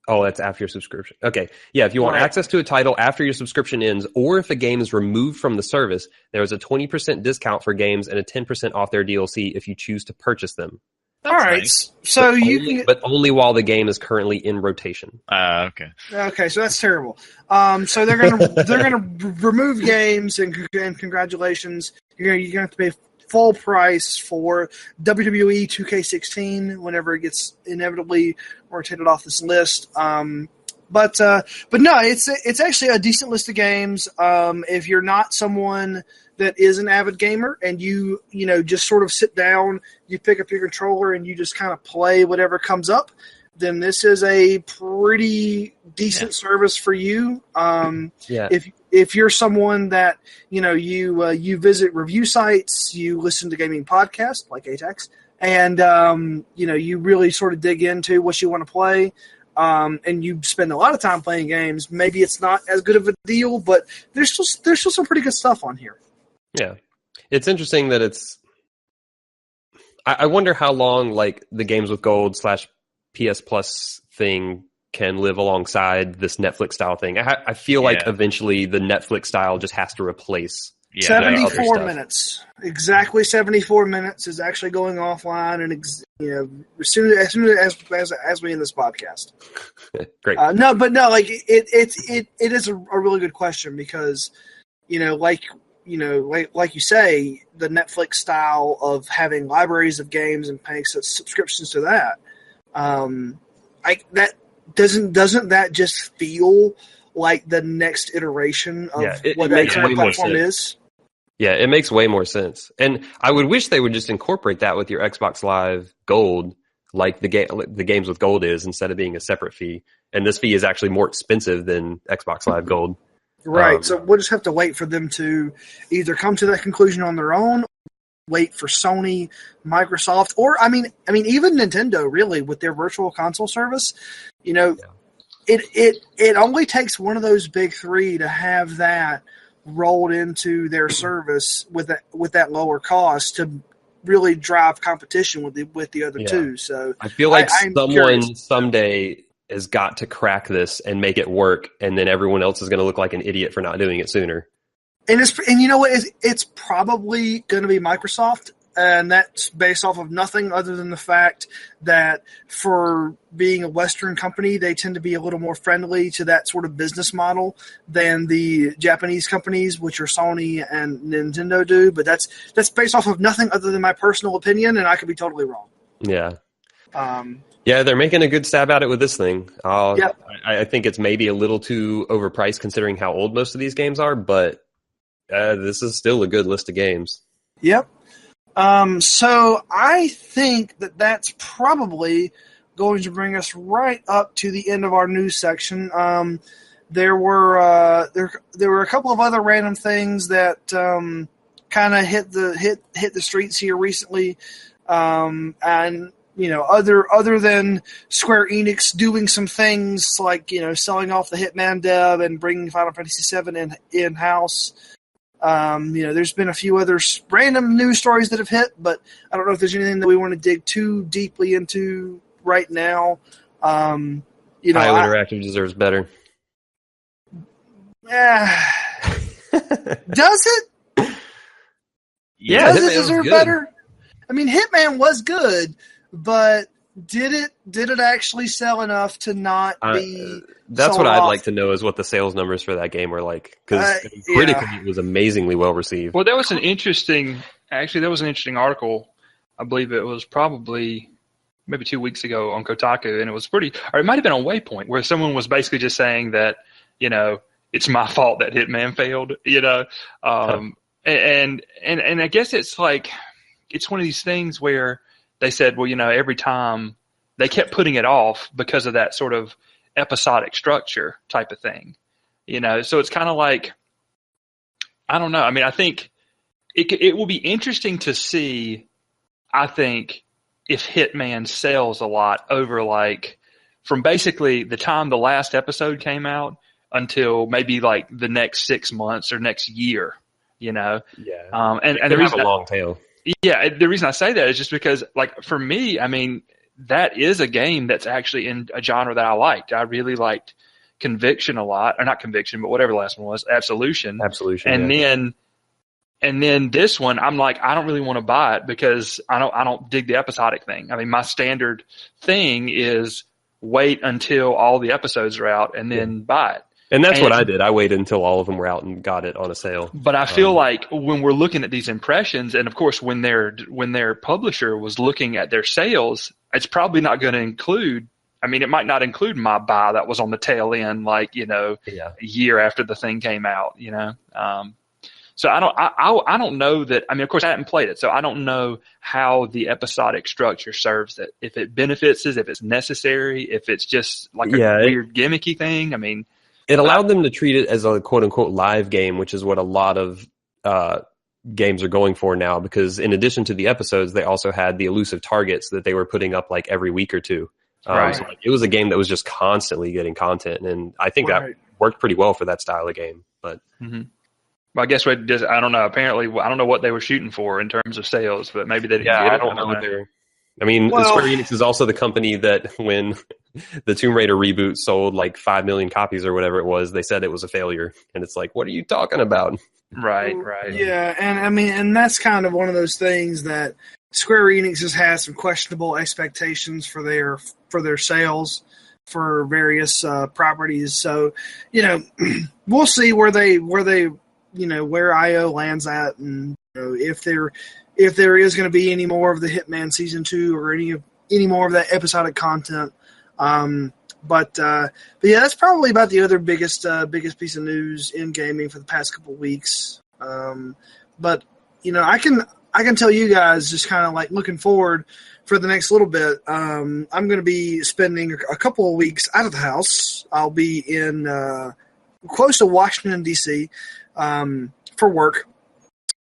that's after your subscription. Okay, yeah. If you want access to a title after your subscription ends, or if a game is removed from the service, there is a 20% discount for games and a 10% off their DLC if you choose to purchase them. All right, nice. so but only while the game is currently in rotation. Okay. Okay, so that's terrible. So they're gonna remove games, and congratulations, you're gonna have to pay full price for WWE 2K16 whenever it gets inevitably rotated off this list. But no, it's actually a decent list of games. If you're not someone that is an avid gamer and you just sort of sit down, you pick up your controller and you just kind of play whatever comes up, then this is a pretty decent service for you. If you're someone that you visit review sites, you listen to gaming podcasts like ATACS, and you really sort of dig into what you want to play. And you spend a lot of time playing games, maybe it's not as good of a deal, but there's still some pretty good stuff on here. Yeah. It's interesting that it's... I wonder how long the Games with Gold / PS Plus thing can live alongside this Netflix style thing. I feel like eventually the Netflix style just has to replaase 74 minutes. Exactly 74 minutes is actually going offline, and as soon as we end this podcast. Great. It is a really good question because like you say, the Netflix style of having libraries of games and paying subscriptions to that, doesn't that just feel like the next iteration of what that current platform is? Yeah, it makes way more sense. And I would wish they would just incorporate that with your Xbox Live Gold, like the Games with Gold is, instead of being a separate fee. And this fee is actually more expensive than Xbox Live Gold. Right. So we'll just have to wait for them to either come to that conclusion on their own, wait for Sony, Microsoft, or I mean even Nintendo, really, with their virtual console service. It only takes one of those big three to have that rolled into their service with that lower cost to really drive competition with the other two. So I feel like someone someday has got to crack this and make it work, and then everyone else is going to look like an idiot for not doing it sooner. And you know what? It's probably going to be Microsoft, and that's based off of nothing other than the fact that for being a Western company, they tend to be a little more friendly to that sort of business model than the Japanese companies, which are Sony and Nintendo, do. But that's based off of nothing other than my personal opinion, and I could be totally wrong. Yeah. Yeah, they're making a good stab at it with this thing. I think it's maybe a little too overpriced considering how old most of these games are, but this is still a good list of games. Yep. So I think that's probably going to bring us right up to the end of our news section. There were a couple of other random things that kind of hit the streets here recently, and other than Square Enix doing some things like selling off the Hitman dev and bringing Final Fantasy VII in house. There's been a few other random news stories that have hit, but I don't know if there's anything that we want to dig too deeply into right now. IO Interactive deserves better. Does it? Yeah, does it deserve better? I mean, Hitman was good, but did it actually sell enough to not be? That's sold what I'd off? like to know is what the sales numbers for that game were like, because critically it was amazingly well received. Well, there was an interesting article. I believe it was probably maybe 2 weeks ago on Kotaku, and it was or it might have been on Waypoint, where someone was basically just saying that, it's my fault that Hitman failed, and I guess it's like, it's one of these things where they said, well, every time they kept putting it off because of that sort of episodic structure type of thing, so it's kind of like, I don't know. I mean, I think it will be interesting to see, I think, if Hitman sells a lot over like from basically the time the last episode came out until maybe like the next 6 months or next year, Yeah. And the reason a long tail. Yeah. The reason I say that is just because, like, for me, I mean, that is a game that's actually in a genre that I liked. I really liked Conviction a lot, or not Conviction, but whatever the last one was, Absolution. And then this one, I'm like, I don't really want to buy it because I don't dig the episodic thing. I mean, my standard thing is wait until all the episodes are out and then buy it. And that's what I did. I waited until all of them were out and got it on a sale. But I feel like when we're looking at these impressions, and of course when their publisher was looking at their sales, it's probably not going to include. I mean, it might not include my buy that was on the tail end, like a year after the thing came out. So I don't know that. I mean, of course, I haven't played it, so I don't know how the episodic structure serves it. If it benefits us, if it's necessary, if it's just like a weird gimmicky thing. I mean, it allowed them to treat it as a quote unquote live game, which is what a lot of games are going for now. Because in addition to the episodes, they also had the elusive targets that they were putting up like every week or two. Right. So like, it was a game that was just constantly getting content, and I think that worked pretty well for that style of game. But. Mm-hmm. Well, I guess I don't know. Apparently, I don't know what they were shooting for in terms of sales, but maybe they didn't get it. I don't know what they're. I mean, Square Enix is also the company that when the Tomb Raider reboot sold like 5 million copies or whatever it was, they said it was a failure. And it's like, what are you talking about? Right. Yeah, and I mean, and that's kind of one of those things that Square Enix has had some questionable expectations for their sales for various properties. So, we'll see where IO lands at, and if there is going to be any more of the Hitman Season 2 or any more of that episodic content. But yeah, that's probably about the other biggest piece of news in gaming for the past couple of weeks. But I can tell you guys, just kind of like looking forward for the next little bit. I'm going to be spending a couple of weeks out of the house. I'll be in close to Washington D.C. For work.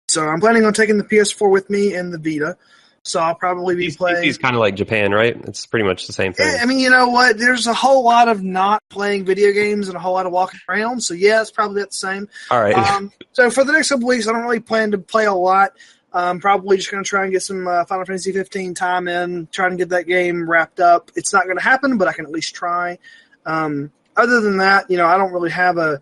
So I'm planning on taking the PS4 with me and the Vita. So I'll probably be playing. PC's kind of like Japan, right? It's pretty much the same thing. Yeah, I mean, you know what? There's a whole lot of not playing video games and a whole lot of walking around. So yeah, it's probably the same. All right. So for the next couple weeks, I don't really plan to play a lot. Probably just going to try and get some Final Fantasy 15 time in, trying to get that game wrapped up. It's not going to happen, but I can at least try. Other than that, I don't really have a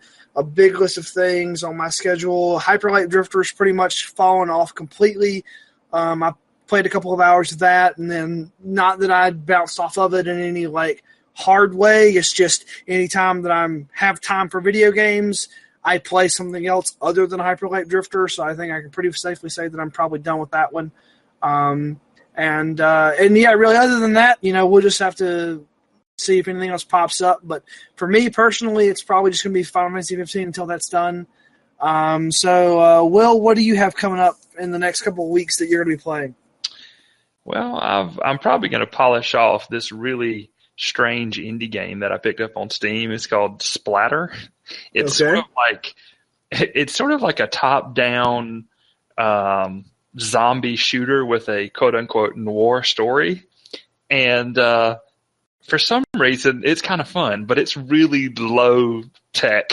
big list of things on my schedule. Hyper Light Drifter's pretty much fallen off completely. I played a couple of hours of that, and then not that I bounced off of it in any like hard way. It's just anytime that I have time for video games, I play something else other than Hyper Light Drifter. So I think I can pretty safely say that I'm probably done with that one. And yeah, really, other than that, we'll just have to see if anything else pops up. But for me personally, it's probably just going to be Final Fantasy 15 until that's done. So Will, what do you have coming up in the next couple of weeks that you're going to be playing? Well, I'm probably going to polish off this really strange indie game that I picked up on Steam. It's called Splatter. It's sort of like a top-down zombie shooter with a quote-unquote noir story. And for some reason, it's kind of fun, but it's really low tech.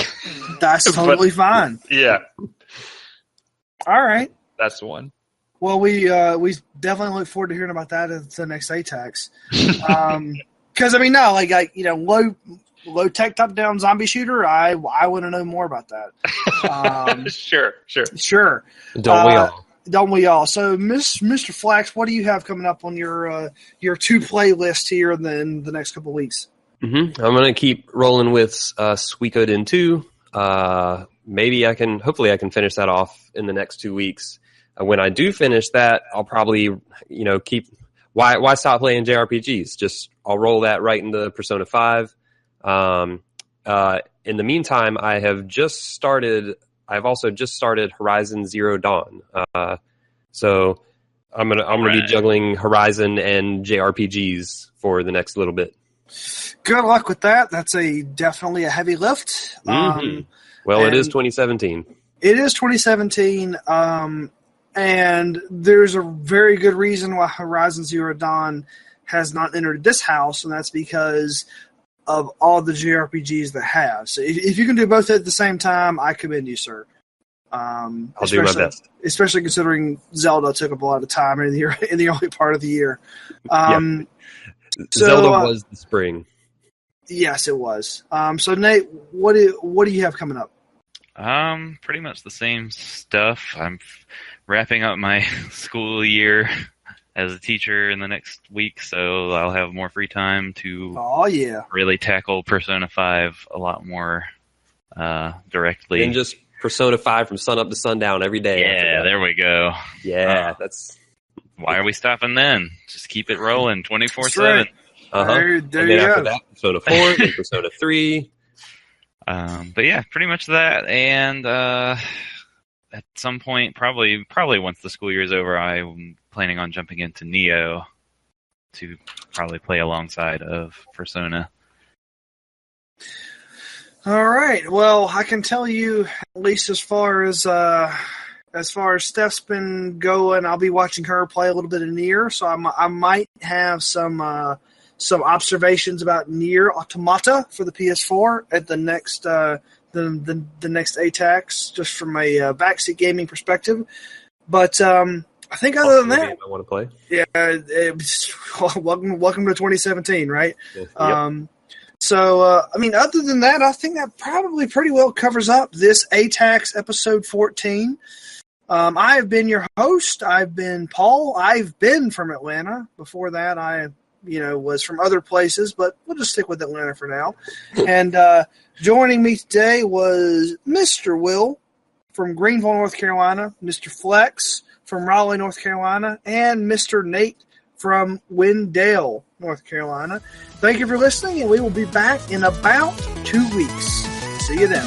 That's totally fine. Yeah. All right. That's the one. Well, we definitely look forward to hearing about that at the next ATACS. Because low tech top down zombie shooter. I want to know more about that. Sure. Don't we all? Don't we all? So, Mr. Flax, what do you have coming up on your to-play list here in the next couple of weeks? Mm-hmm. I'm going to keep rolling with Suikoden II. Hopefully I can finish that off in the next 2 weeks. When I do finish that, I'll probably, keep... Why stop playing JRPGs? I'll roll that right into Persona 5. In the meantime, I've also just started Horizon Zero Dawn. So I'm gonna be juggling Horizon and JRPGs for the next little bit. Good luck with that. That's definitely a heavy lift. Mm-hmm. Well, it is 2017. It is 2017, and there's a very good reason why Horizon Zero Dawn has not entered this house, and that's because of all the JRPGs that have. So if you can do both at the same time, I commend you, sir. I'll do my best. Especially considering Zelda took up a lot of time in the early part of the year. Zelda was the spring. Yes, it was. So Nate, what do you have coming up? Pretty much the same stuff. I'm wrapping up my school year as a teacher in the next week, so I'll have more free time to really tackle Persona 5 a lot more directly. And just Persona 5 from sun up to sundown every day. Yeah, there we go. Yeah, that's... Why are we stopping then? Just keep it rolling 24/7. Right. There and then you after that, Persona 4, then Persona 3. But yeah, pretty much that. And at some point, probably once the school year is over, I'm planning on jumping into Neo to probably play alongside of Persona. All right. Well, I can tell you, at least as far as Steph's been going, I'll be watching her play a little bit of Nier, so I might have some observations about Nier Automata for the PS4 at the next the next ATACS, just from a backseat gaming perspective. But I think other than that, I want to play. Yeah, welcome to 2017, right? Yep. Other than that, I think that probably pretty well covers up this ATACS episode 14. I have been your host. I've been Paul. I've been from Atlanta. Before that, I was from other places, but we'll just stick with Atlanta for now. And joining me today was Mr. Will from Greenville, North Carolina, Mr. Flex from Raleigh, North Carolina, and Mr. Nate from Wendell, North Carolina. Thank you for listening, and we will be back in about 2 weeks. See you then.